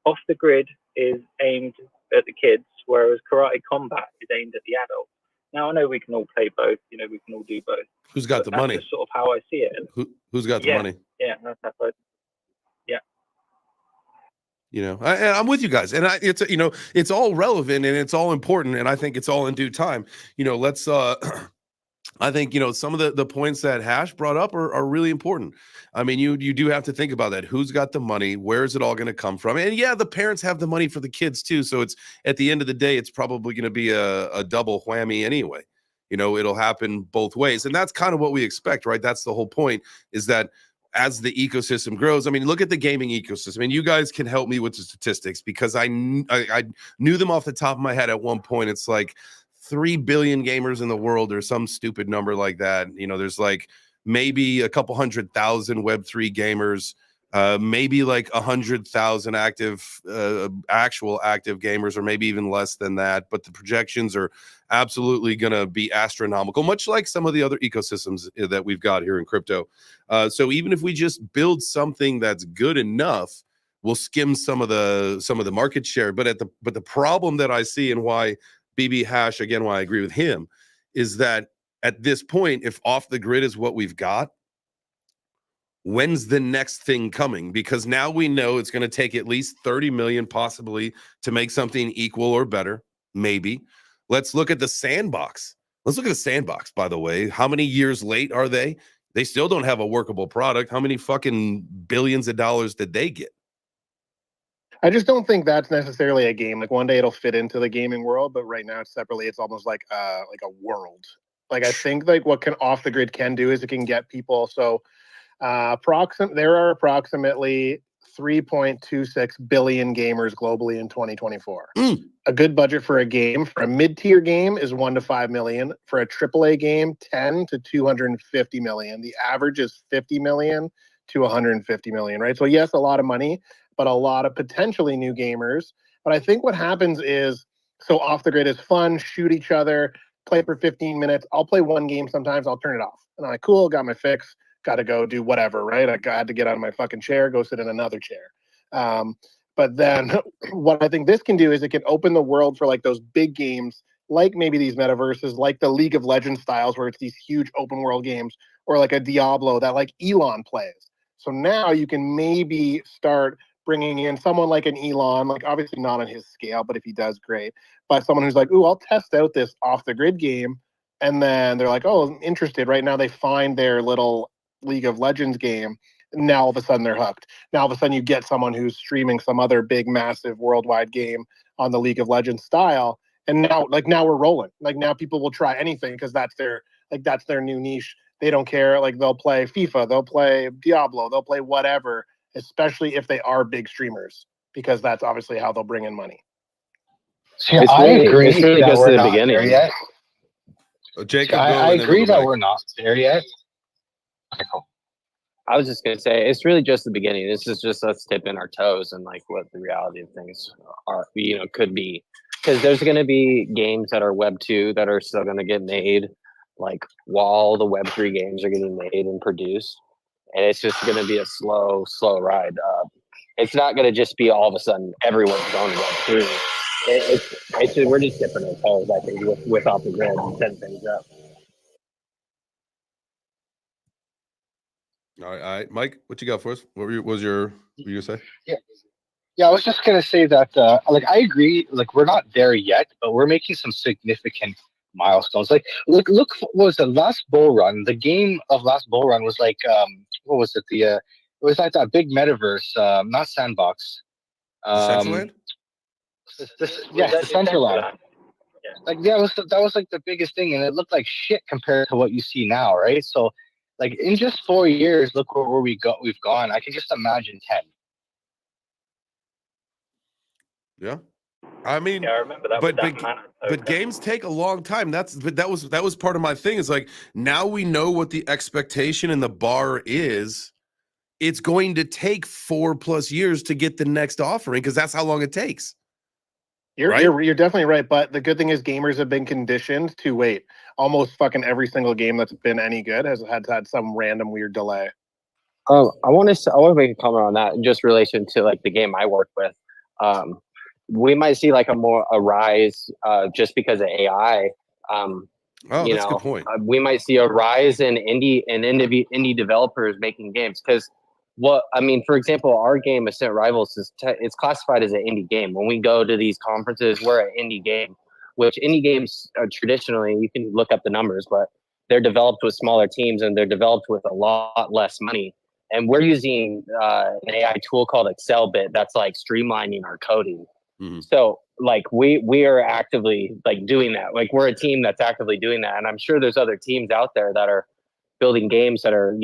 off the grid is aimed at the kids, whereas karate combat is aimed at the adults. Now, I know we can all play both, we can all do both. Who's got the money? That's just sort of how I see it. Who's got the money? Yeah, that's right. Yeah. I'm with you guys, and it's all relevant and it's all important, and I think it's all in due time. Let's I think some of the points that Hash brought up are really important. I mean, you do have to think about that. Who's got the money? Where is it all going to come from? And yeah, the parents have the money for the kids too. So it's at the end of the day, it's probably going to be a double whammy anyway. It'll happen both ways, and that's kind of what we expect, right? That's the whole point. Is that as the ecosystem grows, I mean, look at the gaming ecosystem. I mean, you guys can help me with the statistics because I knew them off the top of my head at one point. It's like 3 billion gamers in the world or some stupid number like that. There's like maybe a couple 100,000 Web3 gamers. maybe like 100,000 active, actual active gamers, or maybe even less than that. But the projections are absolutely going to be astronomical, much like some of the other ecosystems that we've got here in crypto. So even if we just build something that's good enough, we'll skim some of the market share. But the problem that I see, and why BB Hash, again, why I agree with him, is that at this point, if off the grid is what we've got, when's the next thing coming? Because now we know it's going to take at least 30 million possibly to make something equal or better. Maybe. Let's look at the sandbox. Let's look at the sandbox, by the way. How many years late are they? They still don't have a workable product. How many fucking billions of dollars did they get? I just don't think that's necessarily a game. Like one day it'll fit into the gaming world, but right now it's separately. It's almost like a world. Like I think like what can off the grid can do is it can get people. So there are approximately 3.26 billion gamers globally in 2024. A good budget for a game, for a mid-tier game, is 1 to 5 million. For a AAA game, 10 to 250 million. The average is 50 million to 150 million, right? So yes, a lot of money, but a lot of potentially new gamers. But I think what happens is, so off the grid is fun, shoot each other, play for 15 minutes. I'll play one game sometimes, I'll turn it off. And I'm like, cool, got my fix. Got to go do whatever, right? I had to get out of my fucking chair, go sit in another chair. But then what I think this can do is it can open the world for like those big games, like maybe these metaverses, like the League of Legends styles, where it's these huge open world games, or like a Diablo that like Elon plays. So now you can maybe start bringing in someone like an Elon, like obviously not on his scale, but if he does, great. But someone who's like, ooh, I'll test out this off the grid game. And then they're like, oh, I'm interested. Right now they find their little League of Legends game. Now all of a sudden they're hooked. Now all of a sudden you get someone who's streaming some other big, massive worldwide game on the League of Legends style. And now we're rolling. Like now people will try anything because that's their new niche. They don't care. Like they'll play FIFA, they'll play Diablo, they'll play whatever, especially if they are big streamers, because that's obviously how they'll bring in money. See, I agree that we're not there yet. Jacob, I agree that we're not there yet. Okay, cool. I was just gonna say it's really just the beginning. This is just us tipping our toes and like what the reality of things are, could be. Because there's gonna be games that are Web 2 that are still gonna get made, like while the Web 3 games are getting made and produced, and it's just gonna be a slow ride. It's not gonna just be all of a sudden everyone's going to Web 3. We're just dipping our toes, I think, with off the grid and setting things up. All right, Mike, what you got for us? What were you gonna say? Yeah, I was just gonna say that like I agree, like we're not there yet, but we're making some significant milestones. Like look what was the last bull run? The game of last bull run was like what was it? It was like that big metaverse, not Sandbox. Decentraland? Decentraland. Like that was like the biggest thing, and it looked like shit compared to what you see now, right? So like in just 4 years, look where we've gone. I can just imagine 10. Yeah, I mean, Yeah, I remember that. but games take a long time. That was part of my thing. Is like now we know what the expectation and the bar is. It's going to take 4+ years to get the next offering because that's how long it takes. You're definitely right, but the good thing is gamers have been conditioned to wait. Almost fucking every single game that's been any good has had some random weird delay. I want to make a comment on that in just relation to like the game I work with. We might see like a rise just because of AI. That's a good point. We might see a rise in indie developers making games because for example, our game Ascent Rivals it's classified as an indie game. When we go to these conferences, we're an indie game, which indie games are traditionally, you can look up the numbers, but they're developed with smaller teams and they're developed with a lot less money. And we're using an AI tool called Excelbit that's like streamlining our coding. Mm-hmm. So like we are actively like doing that. Like we're a team that's actively doing that. And I'm sure there's other teams out there that are building games that are,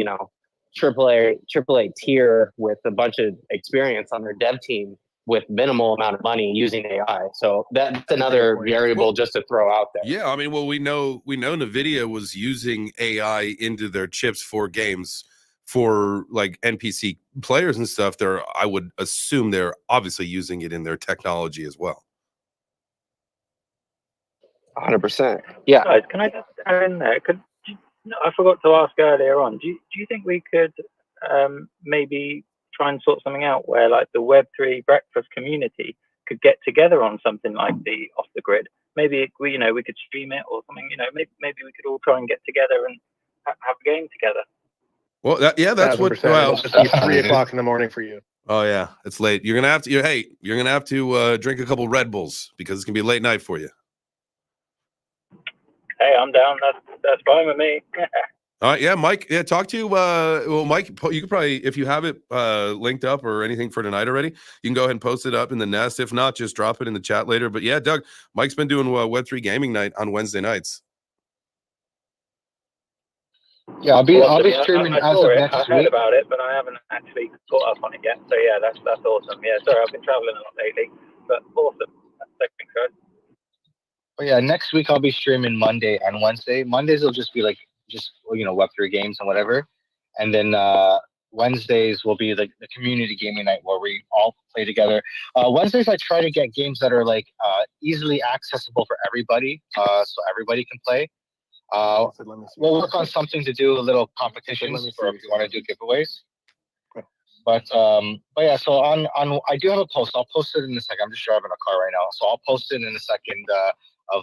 AAA tier with a bunch of experience on their dev team with minimal amount of money using AI. So that's another variable just to throw out there. Yeah, I mean, we know NVIDIA was using AI into their chips for games for like NPC players and stuff, I would assume they're obviously using it in their technology as well. 100%. Yeah. Guys, can I just add in there? I forgot to ask earlier on. Do you think we could maybe try and sort something out where like the Web3 Breakfast community could get together on something like the Off the Grid? Maybe we could stream it or something. Maybe we could all try and get together and have a game together. Well, that's what. 100%. Well, It'll just be 3 o'clock in the morning for you. Oh yeah, it's late. You're gonna have to. You're gonna have to drink a couple Red Bulls because it's gonna be a late night for you. Hey, I'm down. That's fine with me. All right, yeah, Mike. Yeah, talk to well, Mike. You could probably, if you have it linked up or anything for tonight already, you can go ahead and post it up in the nest. If not, just drop it in the chat later. But yeah, Doug, Mike's been doing Web3 Gaming Night on Wednesday nights. Yeah, I'll be streaming as of next week. I heard about it, but I haven't actually caught up on it yet. So yeah, that's awesome. Yeah, sorry, I've been traveling a lot lately, but awesome. Thanks, guys. Oh yeah, next week I'll be streaming Monday and Wednesday. Mondays will just be like Web3 games and whatever, and then Wednesdays will be like the community gaming night where we all play together. Wednesdays I try to get games that are like easily accessible for everybody, so everybody can play. We'll work on something to do a little competitions for if you want to do giveaways. But yeah, so on I do have a post. I'll post it in a second. I'm just driving a car right now, so I'll post it in a second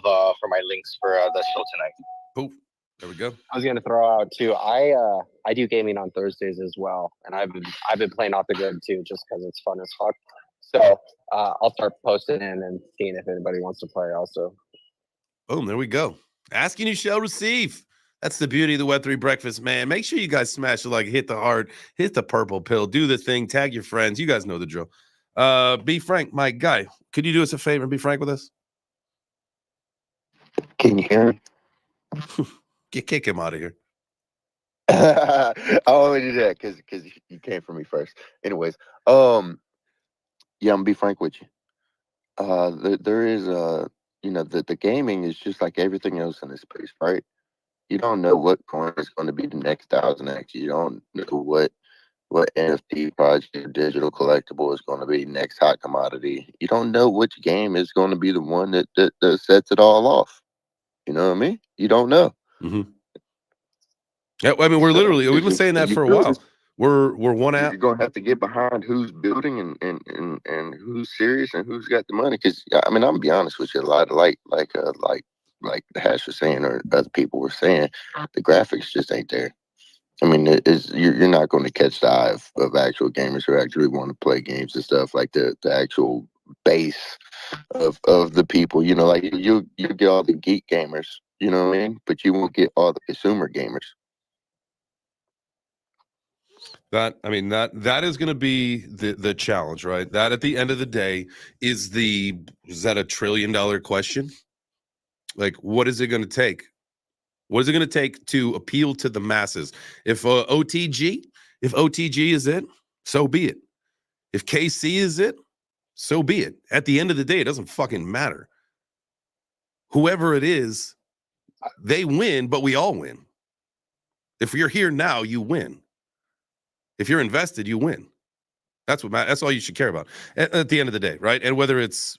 for my links for the show tonight. Poof. There we go. I was gonna throw out too. I do gaming on Thursdays as well, and I've been playing Off the Grid too, just because it's fun as fuck. So I'll start posting in and seeing if anybody wants to play also. Boom, there we go. Asking you shall receive. That's the beauty of the Web3 Breakfast, man. Make sure you guys smash the like, hit the heart, hit the purple pill, do the thing, tag your friends. You guys know the drill. Be Frank, my guy. Could you do us a favor and be frank with us? Can you hear me? Kick him out of here. I only do that because you came for me first. Anyways, yeah, I'm gonna be frank with you. There is the gaming is just like everything else in this space, right? You don't know what coin is going to be the next 1000X. You don't know what NFT project or digital collectible is going to be next hot commodity. You don't know which game is going to be the one that sets it all off. You know what I mean? You don't know. Mm-hmm. Yeah, I mean, we've been saying that for a while. We're one app. You're gonna have to get behind who's building and who's serious and who's got the money. Because I mean, I'm gonna be honest with you, a lot of like the Hash was saying or other people were saying, the graphics just ain't there. I mean, you're not going to catch the eye of actual gamers who actually want to play games and stuff, like the actual base of the people. Like you get all the geek gamers, you know what I mean? But you won't get all the consumer gamers. That is going to be the challenge, right? That at the end of the day is that $1 trillion question? Like, what is it going to take? What is it going to take to appeal to the masses? If OTG is it, so be it. If KC is it, so be it. At the end of the day, it doesn't fucking matter. Whoever it is, they win, but we all win. If you're here now, you win. If you're invested, you win. That's what matters. That's all you should care about at the end of the day, right? And whether it's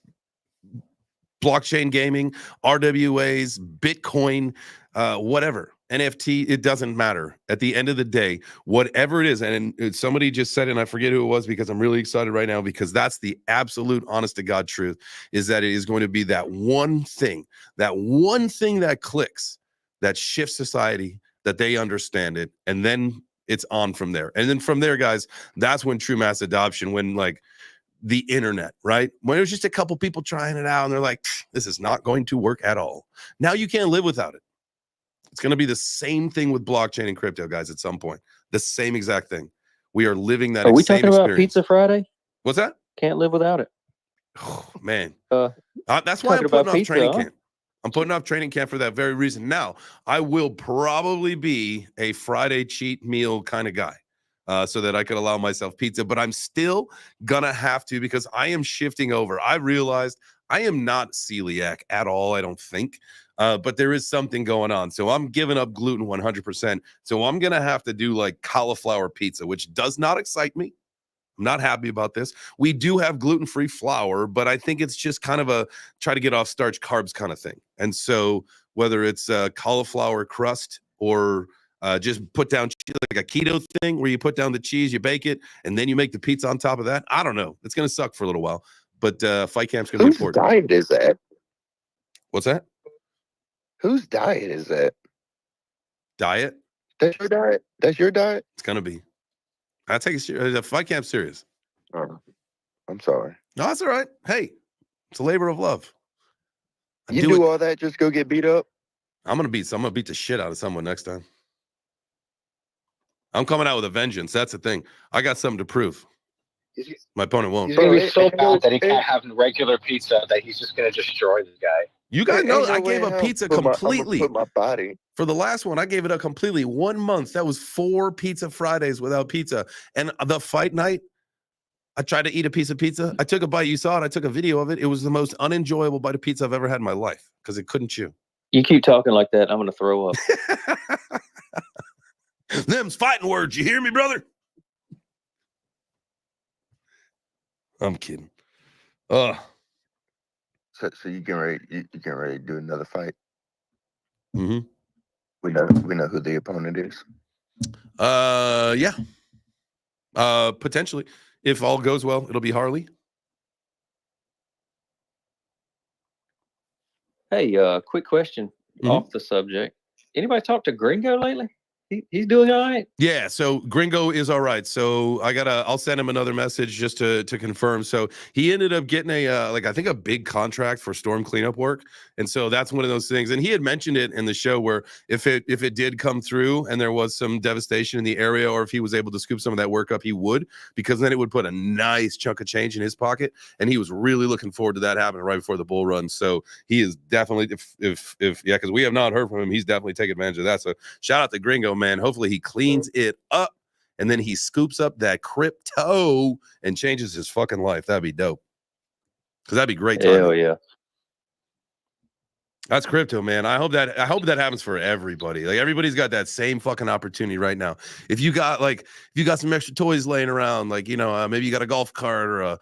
blockchain gaming, RWAs, Bitcoin, whatever, NFT, it doesn't matter. At the end of the day, whatever it is, and somebody just said it, and I forget who it was because I'm really excited right now, because that's the absolute honest to God truth, is that it is going to be that one thing that clicks, that shifts society, that they understand it, and then it's on from there. And then from there, guys, that's when true mass adoption, when like the internet, right? When it was just a couple people trying it out and they're like, this is not going to work at all. Now you can't live without it. It's going to be the same thing with blockchain and crypto, guys, at some point. The same exact thing. We are living that. Are we same talking about experience. Pizza Friday? What's that? Can't live without it. Oh, man. That's why I'm putting off training camp. I'm putting off training camp for that very reason. Now, I will probably be a Friday cheat meal kind of guy, so that I could allow myself pizza, but I'm still gonna have to, because I am shifting over. I realized I am not celiac at all, I don't think. but there is something going on. So I'm giving up gluten 100%. So I'm going to have to do like cauliflower pizza, which does not excite me. I'm not happy about this. We do have gluten-free flour, but I think it's just kind of a try to get off starch carbs kind of thing. And so whether it's a cauliflower crust or just put down like a keto thing where you put down the cheese, you bake it, and then you make the pizza on top of that. I don't know. It's going to suck for a little while, but fight camp's going to be Whose important. diet is that? What's that? Whose diet is that? Diet? That's your diet? That's your diet? It's going to be. I take the fight camp serious. I'm sorry. No, that's all right. Hey, it's a labor of love. You do all that just go get beat up? I'm gonna beat the shit out of someone next time. I'm coming out with a vengeance. That's the thing. I got something to prove. My opponent won't. He's gonna be so bad that he can't have regular pizza that he's just gonna destroy the guy. You guys know I gave up up pizza completely. Put my body. For the last one, I gave it up completely. 1 month. That was 4 pizza Fridays without pizza. And the fight night, I tried to eat a piece of pizza. I took a bite. You saw it. I took a video of it. It was the most unenjoyable bite of pizza I've ever had in my life because it couldn't chew. You keep talking like that, I'm going to throw up. Them's fighting words. You hear me, brother? I'm kidding. So you getting ready? You getting ready to do another fight? Mm-hmm. We know who the opponent is. Yeah. Potentially, if all goes well, it'll be Harley. Hey, quick question off the subject. Anybody talk to Gringo lately? He's doing all right. Yeah, so Gringo is all right. So I'll send him another message just to confirm. So he ended up getting I think a big contract for storm cleanup work. And so that's one of those things. And he had mentioned it in the show where if it did come through and there was some devastation in the area, or if he was able to scoop some of that work up, he would, because then it would put a nice chunk of change in his pocket. And he was really looking forward to that happening right before the bull run. So he is definitely, because we have not heard from him, he's definitely taking advantage of that. So shout out to Gringo, man. Hopefully he cleans it up and then he scoops up that crypto and changes his fucking life. That'd be dope. Because that'd be great. Hell yeah. That's crypto, man. I hope that happens for everybody. Like everybody's got that same fucking opportunity right now. If you got some extra toys laying around, maybe you got a golf cart or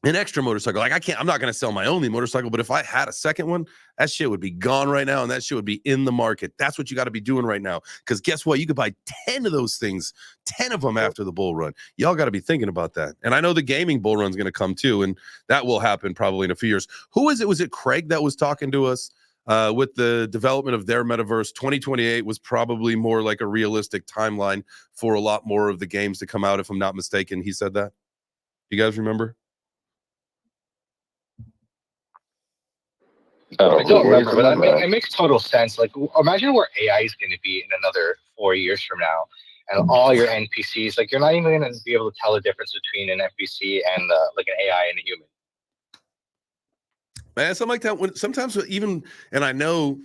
an extra motorcycle. I'm not going to sell my only motorcycle, but if I had a second one, that shit would be gone right now. And that shit would be in the market. That's what you got to be doing right now. Because guess what? You could buy 10 of those things, 10 of them after the bull run. Y'all got to be thinking about that. And I know the gaming bull run is going to come too. And that will happen probably in a few years. Who is it? Was it Craig that was talking to us with the development of their metaverse? 2028 was probably more like a realistic timeline for a lot more of the games to come out, if I'm not mistaken. He said that. You guys remember? I don't remember, but it makes total sense. Like, imagine where AI is going to be in another 4 years from now, and all your NPCs. Like, you're not even going to be able to tell the difference between an NPC and like an AI and a human. Man, something like that. Sometimes even, and I know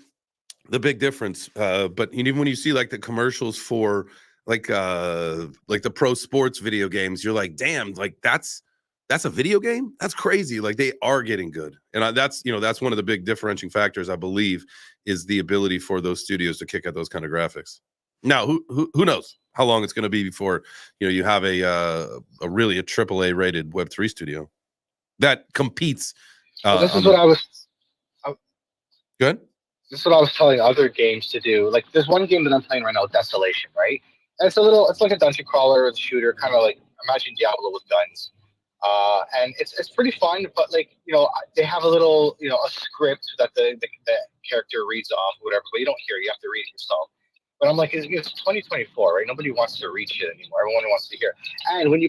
the big difference, but even when you see like the commercials for like the pro sports video games, you're like, damn, like that's a video game. That's crazy. Like they are getting good, and that's one of the big differentiating factors, I believe, is the ability for those studios to kick out those kind of graphics. Now, who knows how long it's going to be before you have a really a AAA rated Web3 studio that competes. This is what I was. Good. This is what I was telling other games to do. Like, there's one game that I'm playing right now, Desolation, right? And it's like a dungeon crawler with a shooter, kind of like imagine Diablo with guns. And it's pretty fun, but they have a little a script that the character reads off, or whatever, but you don't hear it, you have to read it yourself. But I'm like, it's 2024, right? Nobody wants to read shit anymore. Everyone wants to hear. And when you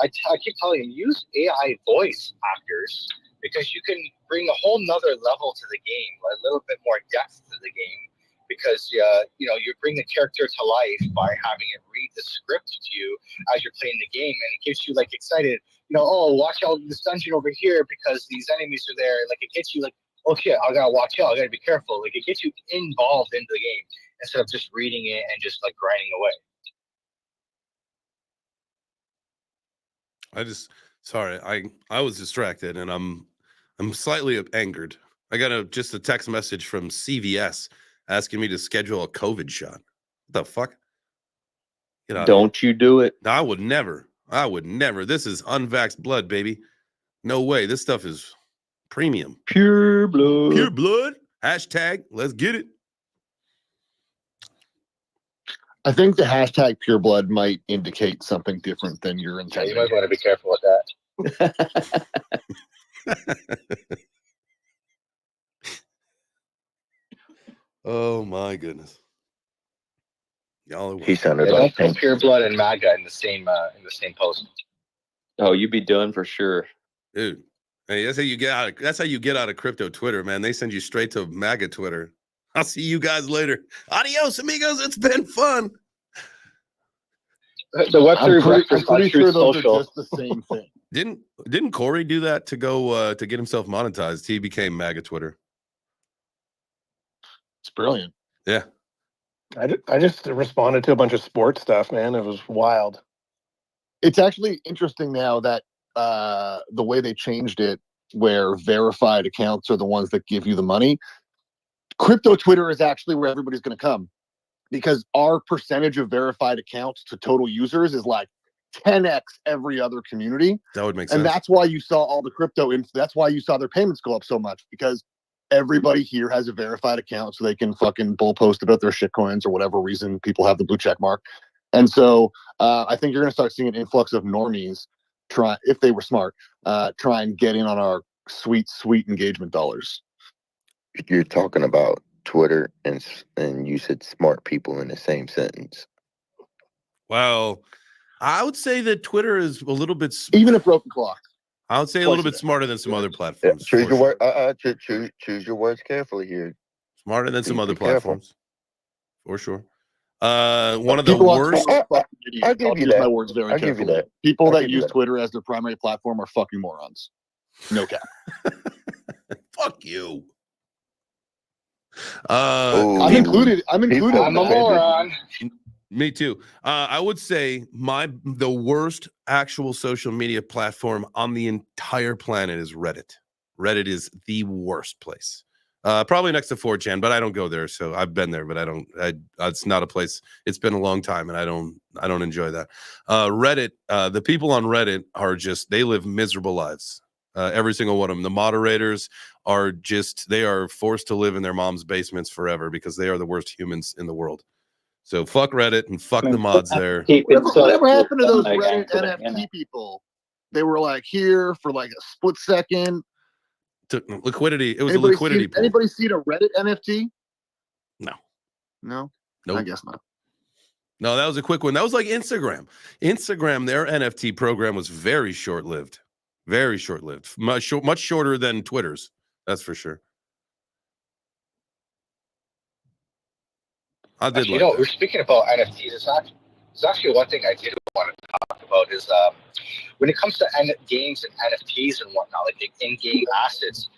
I keep telling you, use AI voice actors, because you can bring a whole nother level to the game, a little bit more depth to the game, because you bring the character to life by having it read the script to you as you're playing the game, and it gets you like excited. Oh, watch out this dungeon over here because these enemies are there. Like, it gets you like, oh shit, I gotta watch out, I gotta be careful. Like, it gets you involved into the game instead of just reading it and just like grinding away. I was distracted, and I'm slightly angered I got just a text message from CVS asking me to schedule a COVID shot. What the fuck? Get out of here. Don't you do it. No, I would never. I would never. This is unvaxxed blood, baby. No way. This stuff is premium. Pure blood. Pure blood. Hashtag, let's get it. I think the hashtag pure blood might indicate something different than your Yeah, intention. you might want to be careful with that. Oh my goodness. Y'all are He sounded Yeah, like don't put pure blood and MAGA in the same post. Oh, you'd be done for sure. dude. Hey, that's how you get out of crypto Twitter, man. They send you straight to MAGA Twitter. I'll see you guys later. Adios, amigos. It's been fun. The Web3 Breakfast I'm pretty sure those social. are just the same thing. Didn't Corey do that to go to get himself monetized? He became MAGA Twitter. It's brilliant. Yeah. I just responded to a bunch of sports stuff, man. It was wild. It's actually interesting now that the way they changed it, where verified accounts are the ones that give you the money. Crypto Twitter is actually where everybody's going to come, because our percentage of verified accounts to total users is like 10x every other community. That would make sense. And that's why you saw all the crypto. That's why you saw their payments go up so much, because everybody here has a verified account, so they can fucking bull post about their shitcoins or whatever reason people have the blue check mark. And so I think you're going to start seeing an influx of normies try, if they were smart, try and get in on our sweet engagement dollars. you're talking about Twitter and you said smart people in the same sentence. Well, I would say that Twitter is a little bit even a broken clock. I would say a little bit smarter than some other platforms. Choose for your sure. word. Choose your words carefully here. Smarter than some Be other careful. platforms, for sure. One of the People on worst. Twitter are fucking idiots. I'll give I'll you use that. my words very I'll give you carefully. that. People I'll that give you use that. Twitter as their primary platform are fucking morons. No cap. Fuck you. I'm included. I'm included. I'm a moron. Me too. I would say the worst actual social media platform on the entire planet is Reddit. Reddit is the worst place. Probably next to 4chan, but I don't go there. So I've been there, but it's not a place. It's been a long time, and I don't enjoy that. Reddit, the people on Reddit are they live miserable lives. Every single one of them. The moderators they are forced to live in their mom's basements forever because they are the worst humans in the world. So fuck Reddit and fuck the mods there. Whatever happened to those Like, Reddit you know. NFT people? They were like here for like a split second. Took liquidity. It was a liquidity pool. Anybody seen a Reddit NFT? No. No? Nope. I guess not. No, that was a quick one. That was like Instagram. Instagram, their NFT program was very short-lived. Very short-lived. Much shorter than Twitter's. That's for sure. I did Actually, like that. we're speaking about NFTs. It's actually one thing I did want to talk about is when it comes to games and NFTs and whatnot, like the in-game assets,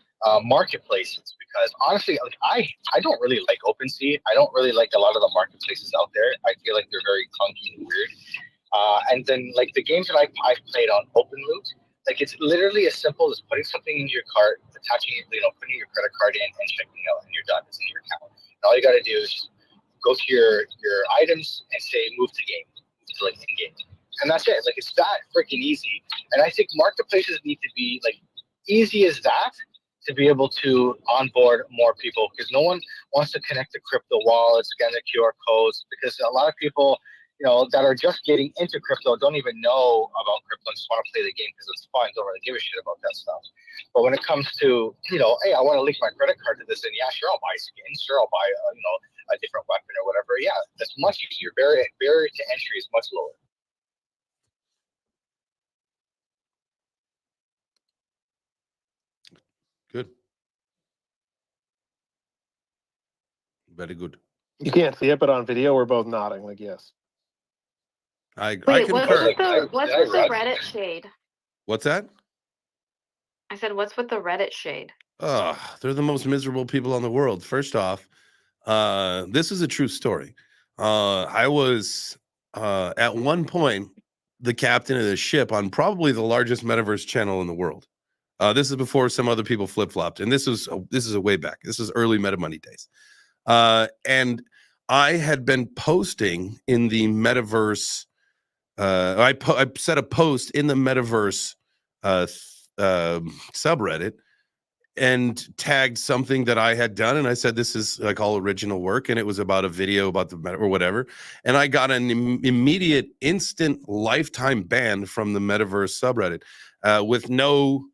marketplaces. Because honestly, like I don't really like OpenSea. I don't really like a lot of the marketplaces out there. I feel like they're very clunky and weird. And then like the games that I've played on OpenLoot, like it's literally as simple as putting something in your cart, attaching it, putting your credit card in and checking out, and you're done. It's in your account. And all you got to do is go to your items and say move to game, to like in game, and that's it. Like it's that freaking easy. And I think marketplaces need to be like easy as that to be able to onboard more people, because no one wants to connect to crypto wallets, scan the QR codes, because a lot of people that are just getting into crypto don't even know about crypto and just want to play the game because it's fun, don't really give a shit about that stuff. But when it comes to hey, I want to link my credit card to this, and yeah, sure, I'll buy skins, sure, I'll buy a different weapon or whatever. Yeah, that's much easier. Barrier to entry is much lower. Good. Very good. You can't see it, but on video, we're both nodding. Like, yes. I Wait, what's concur. with the Reddit shade? What's that? I said, what's with the Reddit shade? They're the most miserable people on the world. First off, this is a true story. I was at one point the captain of the ship on probably the largest metaverse channel in the world. This is before some other people flip-flopped, and this is a way back. This is early Meta Money days. And I had been posting in the metaverse. I set a post in the metaverse subreddit and tagged something that I had done, and I said this is like all original work, and it was about a video about the meta or whatever. And I got an immediate, instant, lifetime ban from the metaverse subreddit with no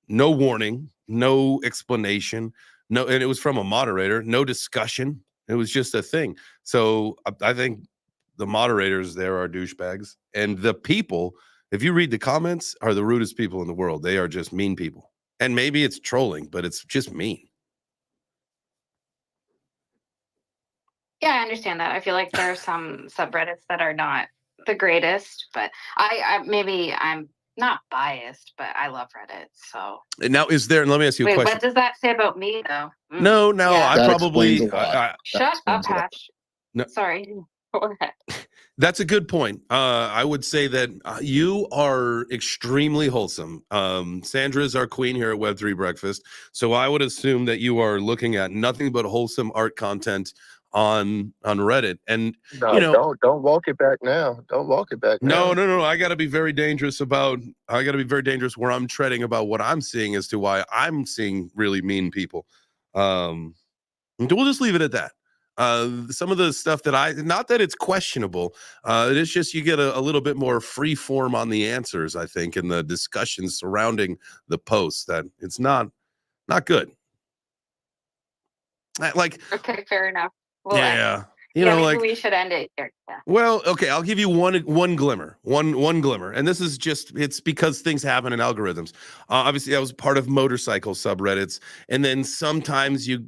warning, no explanation, no, and it was from a moderator, no discussion. It was just a thing. So I think the moderators there are douchebags, and the people, if you read the comments, are the rudest people in the world. They are just mean people. And maybe it's trolling, but it's just mean. Yeah, I understand that. I feel like there are some subreddits that are not the greatest, but maybe I'm not biased, but I love Reddit. So Now, is there? And let me ask you a wait, question. what does that say about me, though? No, Yeah. I probably. Shut up, Hatch. No. Sorry. Go ahead. That's a good point. I would say that you are extremely wholesome. Sandra is our queen here at Web3 Breakfast, so I would assume that you are looking at nothing but wholesome art content on Reddit. And No, you know, don't walk it back now. Don't walk it back now. no. I got to be very dangerous where I'm treading about what I'm seeing as to why I'm seeing really mean people. We'll just leave it at that. Some of the stuff that not that it's questionable, it's just you get a little bit more free form on the answers, I think, in the discussions surrounding the posts, that it's not good. Like, Okay, fair enough. Well, yeah, maybe like, we should end it here. Yeah. well, okay, I'll give you one glimmer, one glimmer, and this is just, it's because things happen in algorithms. Obviously, I was part of motorcycle subreddits, and then sometimes you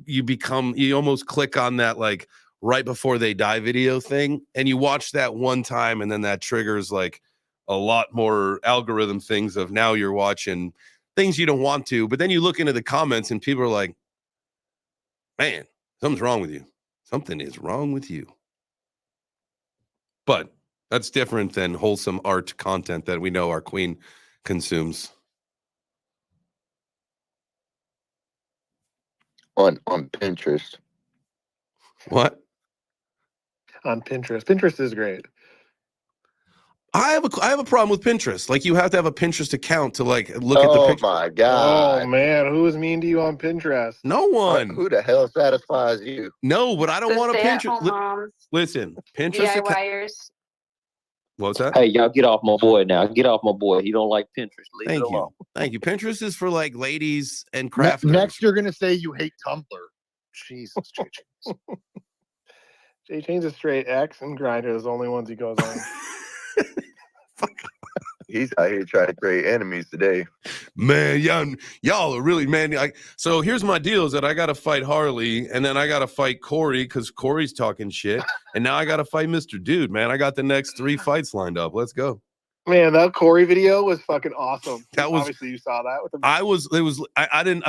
almost click on that like right before they die video thing, and you watch that one time, and then that triggers like a lot more algorithm things of now you're watching things you don't want to, but then you look into the comments and people are like, man, something's wrong with you. Something is wrong with you. But that's different than wholesome art content that we know our queen consumes. On Pinterest. What? On Pinterest. Pinterest is great. I have a problem with Pinterest. Like, you have to have a Pinterest account to like look at the picture. Oh my god. Oh man, who is mean to you on Pinterest? No one. Who the hell satisfies you? No, but I don't want a Pinterest. Moms, Listen, Pinterest account. DIYers. What's that? Hey, y'all get off my boy now. Get off my boy. He don't like Pinterest. Leave it alone. Thank you. Pinterest is for like ladies and crafters. Next, you're gonna say you hate Tumblr. Jesus, JJ. JJ's a straight X, and Grindr is the only ones he goes on. He's out here trying to create enemies today. Man, y'all are really, man. So here's my deal: is that I got to fight Harley, and then I got to fight Corey because Corey's talking shit, and now I got to fight Mr. Dude. Man, I got the next 3 fights lined up. Let's go. Man, that Corey video was fucking awesome. That was, obviously you saw that with him. I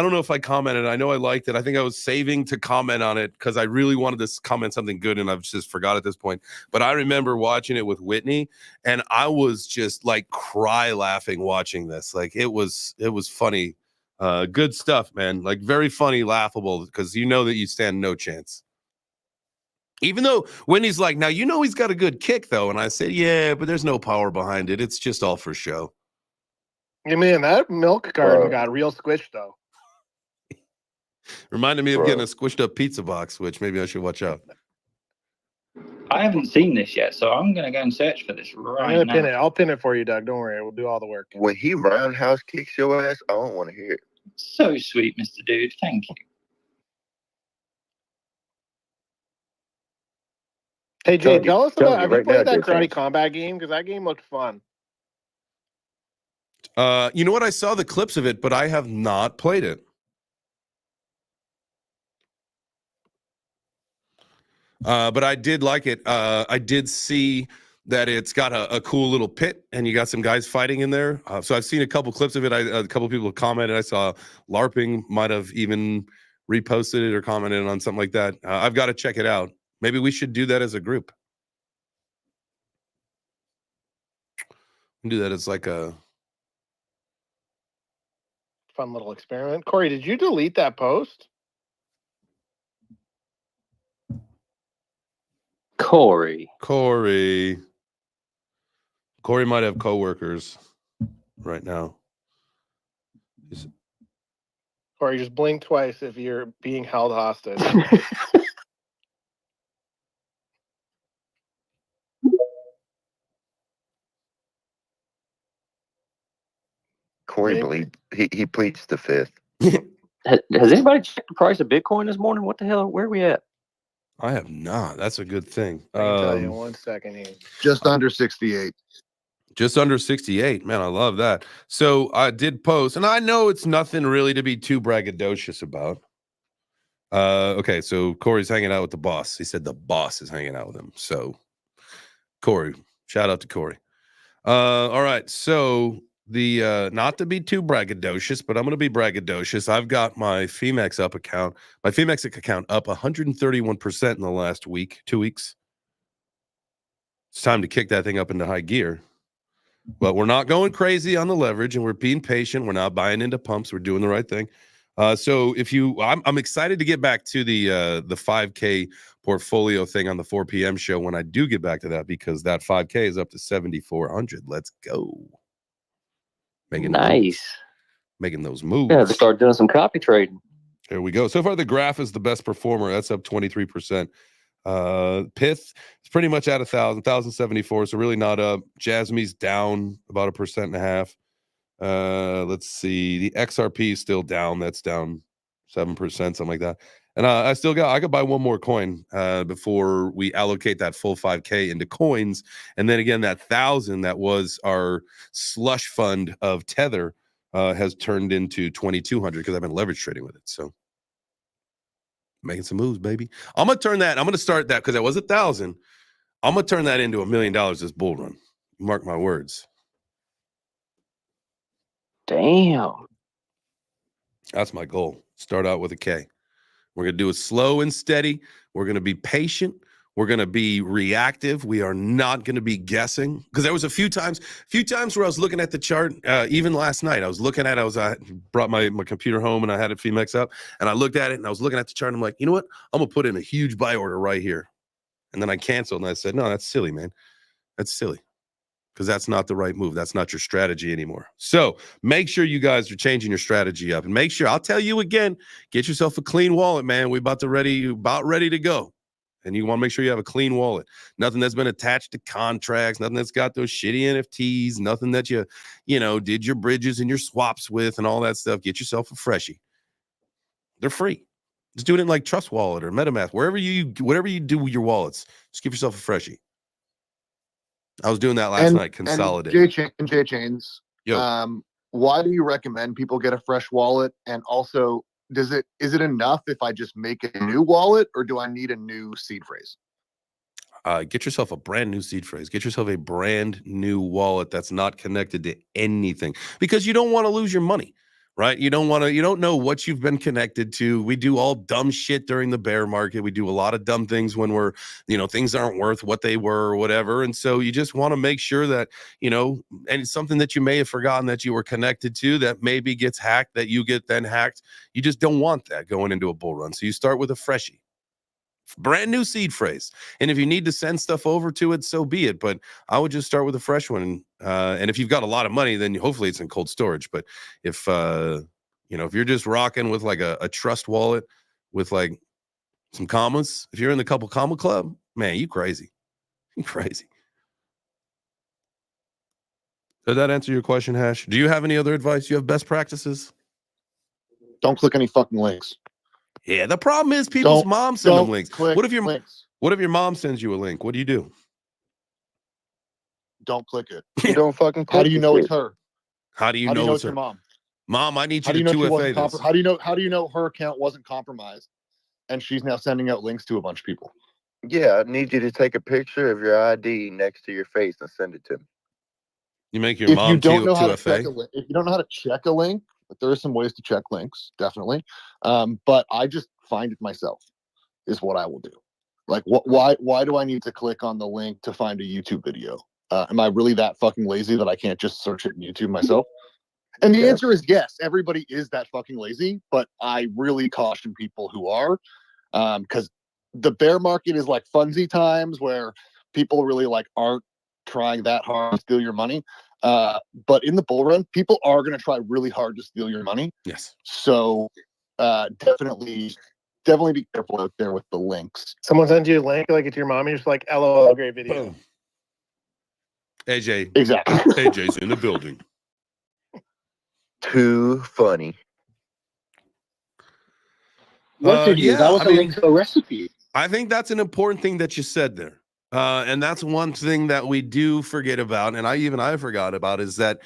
don't know if I commented. I know I liked it. I think I was saving to comment on it because I really wanted to comment something good, and I've just forgot at this point. But I remember watching it with Whitney, and I was just like cry laughing watching this. Like, it was funny. Good stuff, man. Like, very funny, laughable, because you know that you stand no chance. Even though Wendy's like, now you know he's got a good kick though, and I said, yeah, but there's no power behind it. It's just all for show. Yeah, man, that milk carton got real squished though. Reminded me of getting a squished up pizza box, which maybe I should watch out. I haven't seen this yet, so I'm gonna go and search for this right I'm gonna now. pin it. I'll pin it for you, Doug. Don't worry, we'll do all the work. When he roundhouse kicks your ass, I don't want to hear it. So sweet, Mr. Dude. Thank you. Hey Jay, tell us about. Have you right played now, that Jay. Karate Combat game? Because that game looked fun. You know what? I saw the clips of it, but I have not played it. But I did like it. I did see that it's got a cool little pit, and you got some guys fighting in there. So I've seen a couple clips of it. A couple people have commented. I saw LARPing might have even reposted it or commented on something like that. I've got to check it out. Maybe we should do that as a group. Do that as like a... fun little experiment. Corey, did you delete that post? Corey. Corey might have coworkers right now. Corey, just blink twice if you're being held hostage. Corey Maybe. he pleads the fifth. Has anybody checked the price of Bitcoin this morning? What the hell? Where are we at? I have not. That's a good thing. I can tell you in 1 second here. Just under 68. Just under 68. Man, I love that. So I did post, and I know it's nothing really to be too braggadocious about. Okay, so Corey's hanging out with the boss. He said the boss is hanging out with him. So Corey, shout out to Corey. All right, so the not to be too braggadocious, but I'm going to be braggadocious. I've got my Femex account up 131% in the last 2 weeks. It's time to kick that thing up into high gear. But we're not going crazy on the leverage, and we're being patient. We're not buying into pumps. We're doing the right thing. So if I'm excited to get back to the 5K portfolio thing on the 4 p.m. show when I do get back to that, because that 5K is up to 7,400. Let's go. Making those moves. Yeah, to start doing some copy trading. There we go. So far, the graph is the best performer. That's up 23%. Pith is pretty much at 1,074, so really not up. Jasmy's down about 1.5%. Let's see, the XRP is still down. That's down 7%, something like that. And I could buy one more coin before we allocate that full 5K into coins. And then again, that 1,000 that was our slush fund of Tether has turned into 2,200 because I've been leverage trading with it. So making some moves, baby. I'm going to start that because that was 1,000. I'm going to turn that into $1 million this bull run. Mark my words. Damn. That's my goal. Start out with a K. We're going to do it slow and steady. We're going to be patient. We're going to be reactive. We are not going to be guessing. Because there was a few times where I was looking at the chart, even last night. I brought my computer home and I had it Femex up. And I looked at it and I was looking at the chart. And I'm like, you know what? I'm going to put in a huge buy order right here. And then I canceled and I said, no, that's silly, man. That's silly. Because that's not the right move. That's not your strategy anymore. So make sure you guys are changing your strategy up. And make sure, I'll tell you again, get yourself a clean wallet, man. We're about ready to go. And you want to make sure you have a clean wallet. Nothing that's been attached to contracts, nothing that's got those shitty NFTs, nothing that you did your bridges and your swaps with and all that stuff. Get yourself a freshie. They're free. Just do it in like Trust Wallet or MetaMask, whatever you do with your wallets. Just give yourself a freshie. I was doing that last night, consolidating. And J Chains, why do you recommend people get a fresh wallet? And also, is it enough if I just make a new wallet, or do I need a new seed phrase? Get yourself a brand new seed phrase. Get yourself a brand new wallet that's not connected to anything, because you don't want to lose your money, right? You don't know what you've been connected to. We do all dumb shit during the bear market. We do a lot of dumb things when things aren't worth what they were or whatever. And so you just want to make sure that, and it's something that you may have forgotten that you were connected to that maybe gets hacked, that you get then hacked. You just don't want that going into a bull run. So you start with a freshie. Brand new seed phrase. And if you need to send stuff over to it, so be it. But I would just start with a fresh one. And if you've got a lot of money, then hopefully it's in cold storage. But if you're just rocking with like a trust wallet with like some commas, if you're in the couple comma club, man, you crazy. You crazy. Did that answer your question, Hash? Do you have any other advice? You have best practices? Don't click any fucking links. Yeah, the problem is people's moms send them links. What if your mom sends you a link? What do you do? Don't click it. You don't fucking click. How do you know it's her? How do you know it's your her? mom? Mom, I need you to 2FA this. How do you know her account wasn't compromised and she's now sending out links to a bunch of people? Yeah, I need you to take a picture of your ID next to your face and send it to me. You make your mom 2FA? If you don't know how to check a link, there are some ways to check links, definitely. But I just find it myself is what I will do. Like, why do I need to click on the link to find a YouTube video? Am I really that fucking lazy that I can't just search it in YouTube myself? And the Okay. answer is yes. Everybody is that fucking lazy, but I really caution people who are, because the bear market is like funsy times where people really like aren't trying that hard to steal your money. But in the bull run, people are going to try really hard to steal your money. Yes. So definitely be careful out there with the links. Someone sends you a link, like it's your mom, you're just like, LOL, great video. Boom. AJ. Exactly. AJ's in the building. Too funny. What did you? Yeah, That was I a mean, link to a recipe. I think that's an important thing that you said there. And that's one thing that we do forget about, and I forgot about, is that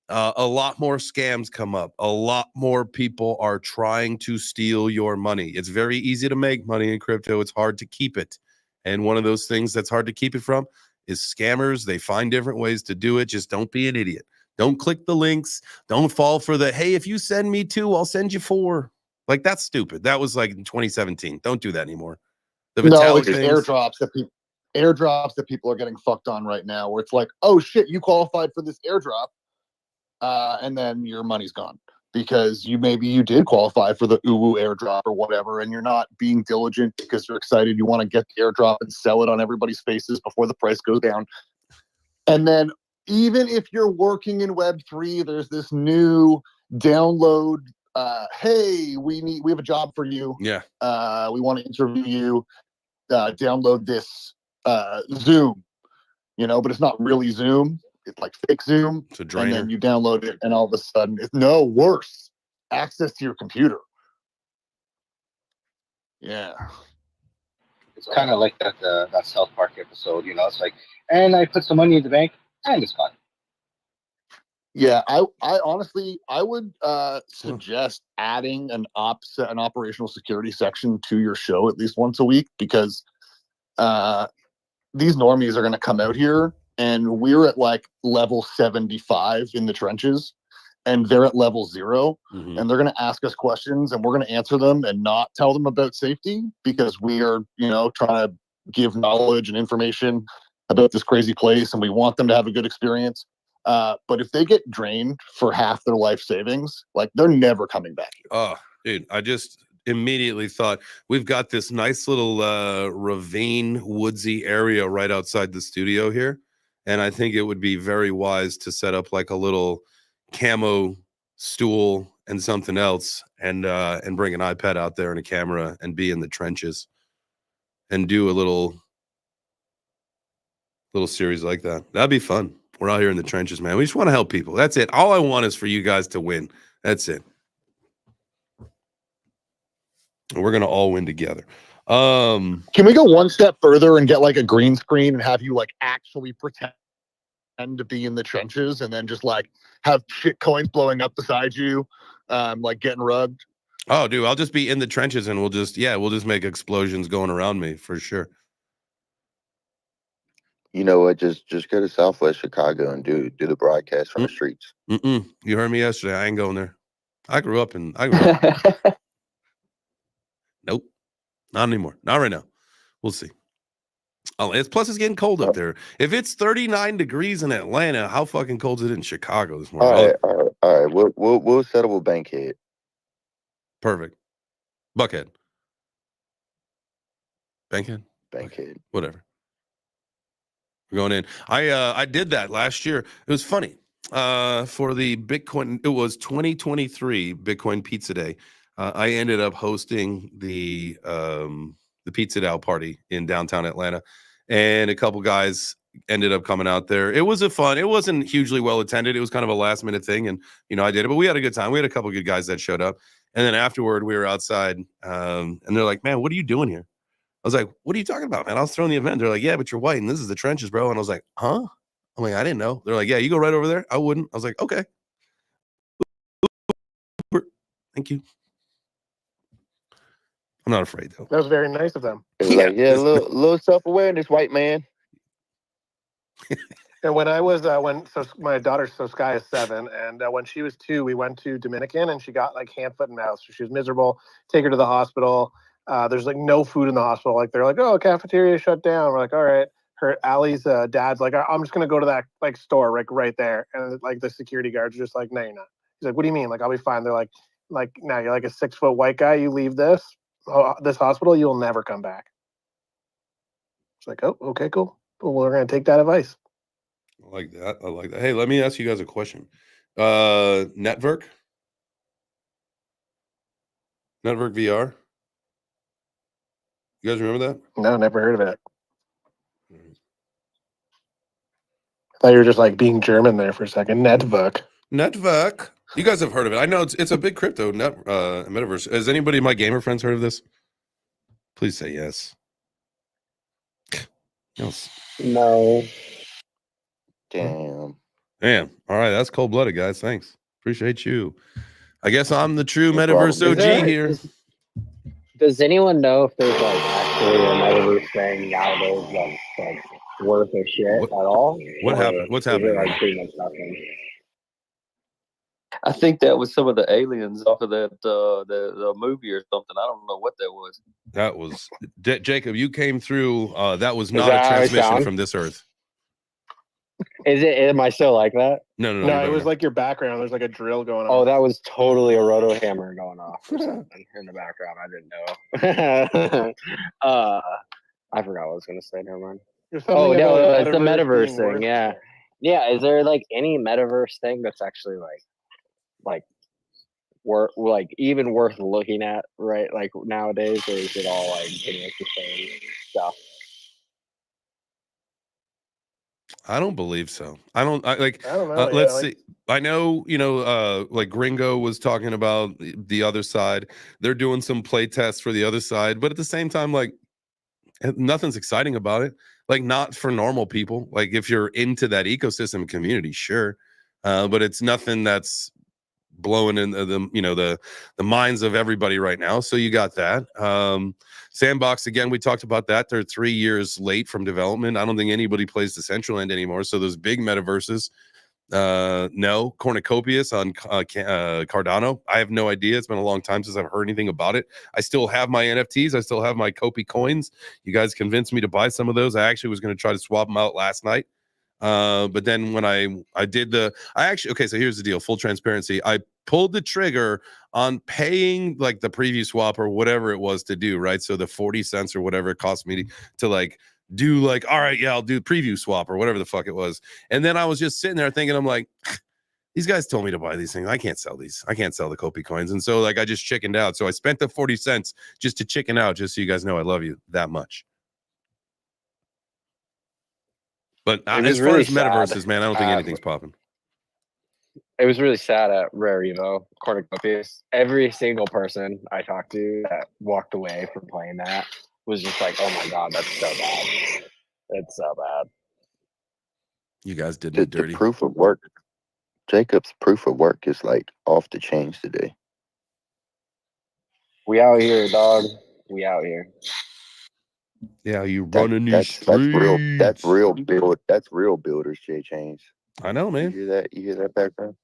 a lot more scams come up. A lot more people are trying to steal your money. It's very easy to make money in crypto. It's hard to keep it. And one of those things that's hard to keep it from is scammers. They find different ways to do it. Just don't be an idiot. Don't click the links. Don't fall for the, hey, if you send me 2, I'll send you 4. Like, that's stupid. That was like in 2017. Don't do that anymore. The No, Vitalik it's just things. airdrops that people are getting fucked on right now, where it's like, oh shit, you qualified for this airdrop, and then your money's gone because you did qualify for the uwu airdrop or whatever, and you're not being diligent because you're excited, you want to get the airdrop and sell it on everybody's faces before the price goes down. And then even if you're working in Web3, there's this new download. Hey, we have a job for you. Yeah. We want to interview you. Download this Zoom, but it's not really Zoom. It's like fake Zoom. It's a drainer. And then you download it, and all of a sudden, it's worse. Access to your computer. Yeah. It's kind of like that South Park episode, It's like, and I put some money in the bank, and it's gone. Yeah, I honestly would suggest adding an operational security section to your show at least once a week, because these normies are going to come out here, and we're at like level 75 in the trenches, and they're at level 0, and they're going to ask us questions, and we're going to answer them and not tell them about safety, because we are, trying to give knowledge and information about this crazy place, and we want them to have a good experience. But if they get drained for half their life savings, like, they're never coming back here. Oh, dude, I just immediately thought, we've got this nice little ravine woodsy area right outside the studio here, and I think it would be very wise to set up like a little camo stool and something else, and bring an iPad out there and a camera and be in the trenches and do a little series like that. That'd be fun. We're out here in the trenches, man. We just want to help people. That's it. All I want is for you guys to win. That's it. We're gonna all win together. Can we go one step further and get like a green screen and have you like actually pretend to be in the trenches, and then just like have shit coins blowing up beside you, like getting rubbed? Oh, dude, I'll just be in the trenches, and we'll just make explosions going around me for sure. You know what? Just go to Southwest Chicago and do the broadcast from the streets. You heard me yesterday. I ain't going there. I grew up. Nope, not anymore. Not right now. We'll see. Oh, it's getting cold up there. If it's 39 degrees in Atlanta, how fucking cold is it in Chicago this morning? All right. We'll settle with Bankhead. Perfect. Buckhead. Bankhead. Whatever. We're going in. I did that last year. It was funny. For the Bitcoin, it was 2023 Bitcoin Pizza Day. I ended up hosting the Pizza Dow party in downtown Atlanta, and a couple guys ended up coming out there. It wasn't hugely well attended. It was kind of a last minute thing, and I did it, but we had a good time. We had a couple good guys that showed up, and then afterward we were outside, and they're like, "Man, what are you doing here?" I was like, "What are you talking about, man? I was throwing the event." They're like, "Yeah, but you're white, and this is the trenches, bro." And I was like, "Huh?" I'm like, "I didn't know." They're like, "Yeah, you go right over there." I wouldn't. I was like, "Okay, thank you." I'm not afraid though. That was very nice of them. Yeah, a little self-awareness, white man. And when I was my daughter, Sky is 7, and when she was 2, we went to Dominican, and she got like hand, foot, and mouth. So she was miserable. Take her to the hospital. There's like no food in the hospital. Like, they're like, "Oh, cafeteria shut down." We're like, "All right." Allie's dad's like, "I'm just gonna go to that like store like right there," and like the security guards are just like, "No, you're not. He's like, what do you mean? Like, I'll be fine. They're like, now you're like a 6-foot white guy. You leave this hospital, you'll never come back. It's like, oh, okay, cool. Well, we're gonna take that advice. I like that. I like that. Hey, let me ask you guys a question. Network VR. You guys remember that? No, never heard of it. I thought you were just like being German there for a second. Network. You guys have heard of it. I know it's a big crypto metaverse. Has anybody of my gamer friends heard of this? Please say yes. Yes. No. Damn. Damn. All right, that's cold-blooded, guys. Thanks. Appreciate you. I guess I'm the true No metaverse problem. OG here. Does anyone know if there's like actually a metaverse thing nowadays that's worth a shit What- at all? what Or happened? What's is it, happening? like pretty much nothing? I think that was some of the aliens off of that the movie or something. I don't know what that was. That was Jacob. You came through. That was Is not that a how I transmission sound? from this earth. Is it? Am I still like that? No. No, you're it better was now. like your background. There's like a drill going on. Oh, that was totally a roto hammer going off or something in the background. I didn't know. I forgot what I was gonna say. Never mind. There's something Oh about no, it's the metaverse being thing. worth Yeah, it. yeah. Is there like any metaverse thing that's actually like like even worth looking at, right? Like nowadays, or is it all like pretty much the same stuff? I don't believe so. I don't know. Yeah, Let's see. I know, like Gringo was talking about the other side. They're doing some play tests for the other side, but at the same time, like nothing's exciting about it. Like not for normal people. Like if you're into that ecosystem community, sure, but it's nothing that's blowing in the minds of everybody right now. So you got that. Sandbox, again, we talked about that. They're 3 years late from development. I don't think anybody plays the central end anymore. So those big metaverses, no. Cornucopias on Cardano, I have no idea. It's been a long time since I've heard anything about it. I still have my NFTs. I still have my Copy coins. You guys convinced me to buy some of those. I actually was going to try to swap them out last night. But then when I did okay, so here's the deal, full transparency. I pulled the trigger on paying like the preview swap or whatever it was to do, right? So the 40 cents or whatever it cost me to like do like, all right, yeah, I'll do preview swap or whatever the fuck it was. And then I was just sitting there thinking, I'm like, these guys told me to buy these things. I can't sell these. I can't sell the Copy coins. And so like I just chickened out. So I spent the 40 cents just to chicken out, just so you guys know I love you that much. But as far as metaverses, man, I don't think anything's popping. It was really sad at Rare Evo, Cornucopias. Every single person I talked to that walked away from playing that was just like, "Oh my god, that's so bad. It's so bad." You guys did me dirty. The proof of work, Jacob's proof of work is like off the chains today. We out here, dog. We out here. Yeah, you running these streets. That's real builders, J Chains. I know, man. You hear that background?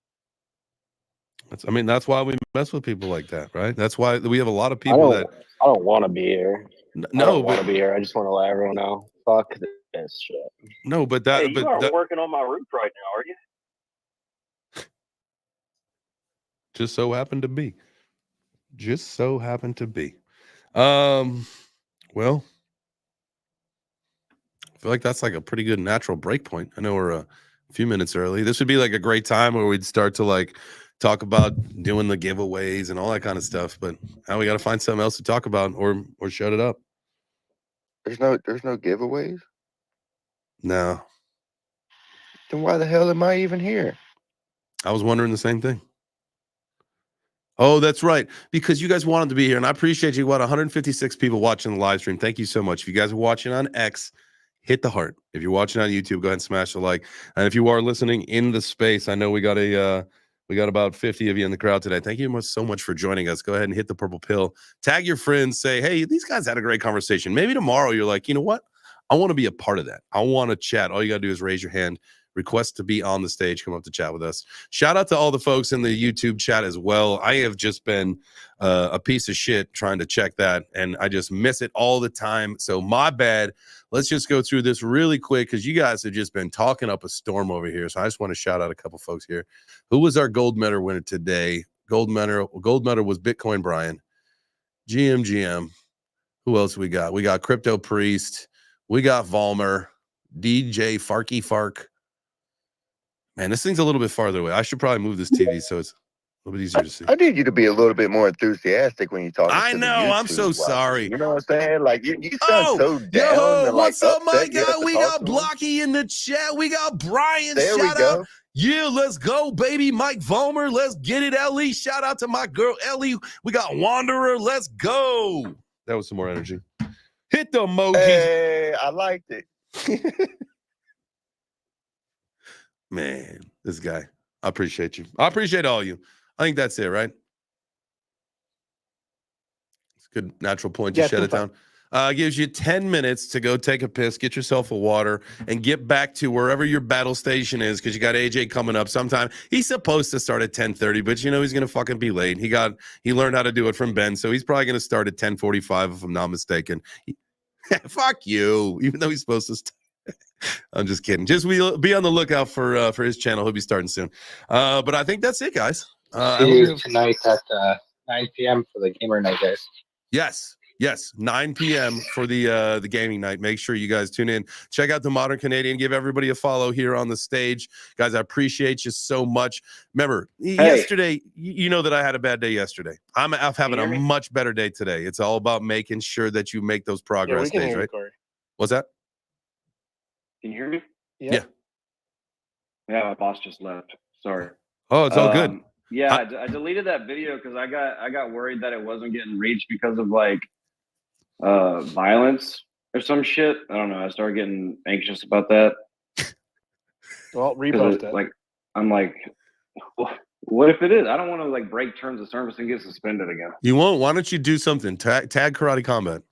That's why we mess with people like that, right? That's why we have a lot of people I don't want to be here. I don't want to be here. I just want to let everyone know. Fuck this shit. No, but you aren't working on my roof right now, are you? Just so happened to be. Well, I feel like that's like a pretty good natural break point. I know we're a few minutes early. This would be like a great time where we'd start to like talk about doing the giveaways and all that kind of stuff. But now we got to find something else to talk about or shut it up. There's no giveaways? No. Then why the hell am I even here? I was wondering the same thing. Oh, that's right. Because you guys wanted to be here, and I appreciate you. 156 people watching the live stream. Thank you so much. If you guys are watching on X, hit the heart. If you're watching on YouTube, go ahead and smash the like. And if you are listening in the space, I know we got about 50 of you in the crowd today. Thank you so much for joining us. Go ahead and hit the purple pill. Tag your friends. Say, hey, these guys had a great conversation. Maybe tomorrow you're like, you know what? I want to be a part of that. I want to chat. All you got to do is raise your hand. request to be on the stage, come up to chat with us. Shout out to all the folks in the YouTube chat as well. I have just been a piece of shit trying to check that, and I just miss it all the time. So my bad. Let's just go through this really quick because you guys have just been talking up a storm over here. So I just want to shout out a couple folks here. Who was our gold medal winner today? Gold medal was Bitcoin Brian. GM. Who else we got? We got Crypto Priest. We got Valmer. DJ Farky Fark. Man, this thing's a little bit farther away. I should probably move this TV so it's a little bit easier to see. I need you to be a little bit more enthusiastic when you talk. I know. I'm so sorry. You know what I'm saying? Like you sound so down. Yo, and, what's like, up, my upset you have guy? to We talk got to him. Blocky in the chat. We got Brian. There we Shout go. out. Yeah, let's go, baby. Mike Vollmer. Let's get it, Ellie. Shout out to my girl, Ellie. We got Wanderer. Let's go. That was some more energy. Hit the emojis. Hey, I liked it. Man, this guy. I appreciate you. I appreciate all you. I think that's it, right? It's a good natural point to shut it down. Gives you 10 minutes to go take a piss, get yourself a water, and get back to wherever your battle station is because you got AJ coming up sometime. He's supposed to start at 10:30, but you know he's going to fucking be late. He learned how to do it from Ben, so he's probably going to start at 10:45 if I'm not mistaken. Fuck you, even though he's supposed to start. I'm just kidding. Just be on the lookout for his channel. He'll be starting soon. But I think that's it, guys. See you tonight at 9 p.m. for the gamer night, guys. Yes, 9 p.m. for the gaming night. Make sure you guys tune in. Check out the Modern Canadian. Give everybody a follow here on the stage. Guys, I appreciate you so much. Remember, yesterday, you know that I had a bad day yesterday. I'm having a much better day today. It's all about making sure that you make those progress days, right? What's that? Can you hear me? Yeah. Yeah, my boss just left. Sorry. Oh, it's all good. Yeah, I deleted that video because I got worried that it wasn't getting reached because of like violence or some shit. I don't know. I started getting anxious about that. Well, repost it. Like, I'm like, what if it is? I don't want to like break terms of service and get suspended again. You won't. Why don't you do something? Tag Karate Combat.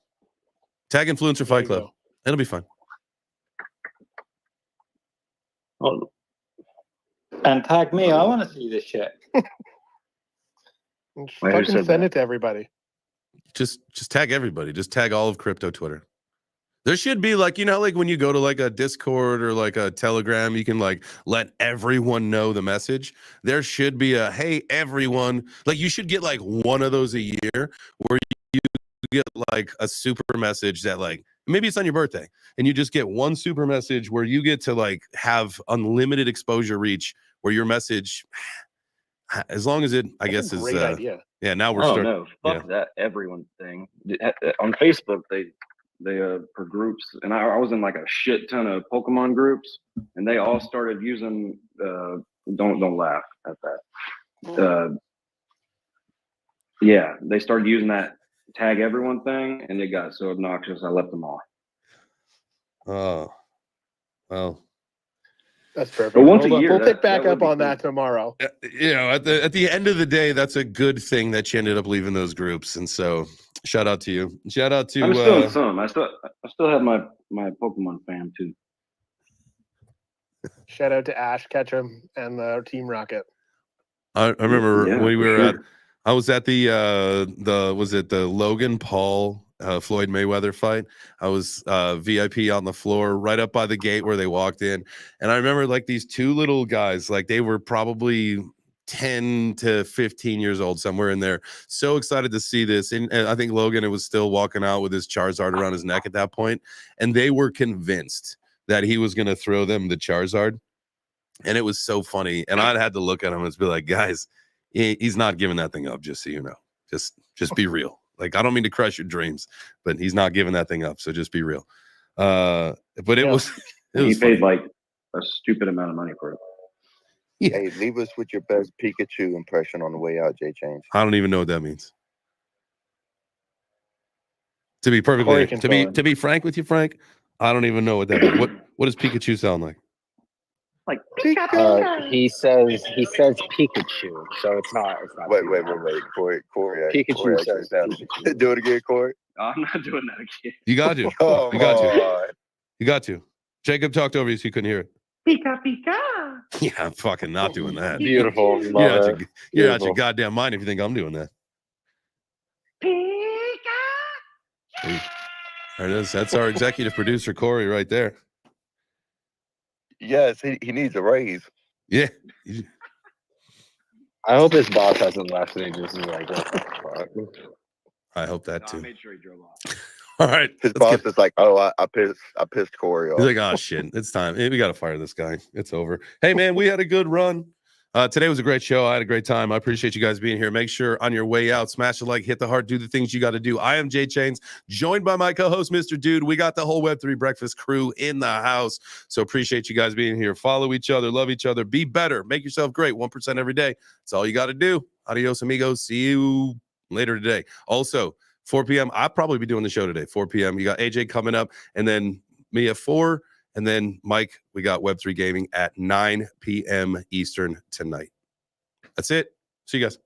Tag Influencer Fight Club. Go. It'll be fun. Oh. And tag me. I want to see this shit. Fucking send it to everybody. Just tag everybody. Just tag all of crypto Twitter. There should be like, you know, like when you go to like a Discord or like a Telegram, you can like let everyone know the message. There should be a, hey, everyone, like you should get like one of those a year where you get like a super message that like, maybe it's on your birthday and you just get one super message where you get to like have unlimited exposure reach where your message, as long as it, I guess, is great idea. Yeah, now we're starting. starting. No, fuck that everyone thing. On Facebook, they for groups, and I was in like a shit ton of Pokemon groups, and they all started using. Don't laugh at that. Yeah, they started using that tag everyone thing, and it got so obnoxious. I left them all. Oh, well. That's perfect. But once a year, we'll pick back that up on that tomorrow. You know, at the end of the day, that's a good thing that you ended up leaving those groups, and so shout out to you. Shout out to. I'm still in some. I still have my Pokemon fam too. Shout out to Ash Ketchum and the Team Rocket. I remember when we were at. I was at the Logan Paul Floyd Mayweather fight. I was VIP on the floor right up by the gate where they walked in. And I remember like these two little guys, like they were probably 10 to 15 years old, somewhere in there. So excited to see this. And I think Logan was still walking out with his Charizard around his neck at that point. And they were convinced that he was going to throw them the Charizard. And it was so funny. And I had to look at him and be like, guys, he's not giving that thing up, just so you know. Just be real. Like, I don't mean to crush your dreams, but he's not giving that thing up. So just be real. But it was. He paid like a stupid amount of money for it. Yeah. Hey, leave us with your best Pikachu impression on the way out, J Change. I don't even know what that means. To be perfectly, to be frank with you, Frank, I don't even know what that means. What does Pikachu sound like? Like he says Pikachu, so it's not. Wait, Corey. Pikachu says Pikachu. Do it again, Corey. I'm not doing that again. You got to. You got to. Jacob talked over you, so you couldn't hear it. Pika pika. Yeah, I'm fucking not doing that. Beautiful. You're Love out it. your, you're out your Beautiful. goddamn mind if you think I'm doing that. Hey, there it is. That's our executive producer, Corey, right there. Yes, he needs a raise. Yeah. I hope his boss hasn't left and he just is like, what the fuck? I hope that No, I too. made sure he drove off. All right. His let's boss get- is like, oh, I pissed Corey off. He's like, oh shit, it's time. Hey, we got to fire this guy. It's over. Hey man, we had a good run. Today was a great show. I had a great time. I appreciate you guys being here. Make sure on your way out, smash the like, hit the heart, do the things you got to do. I am Jay Chains, joined by my co-host, Mr. Dude. We got the whole Web3 Breakfast crew in the house. So appreciate you guys being here. Follow each other, love each other, be better, make yourself great. 1% every day. That's all you got to do. Adios, amigos. See you later today. Also, 4 p.m. I'll probably be doing the show today. 4 p.m. You got AJ coming up, and then me at 4. And then, Mike, we got Web3 Gaming at 9 p.m. Eastern tonight. That's it. See you guys.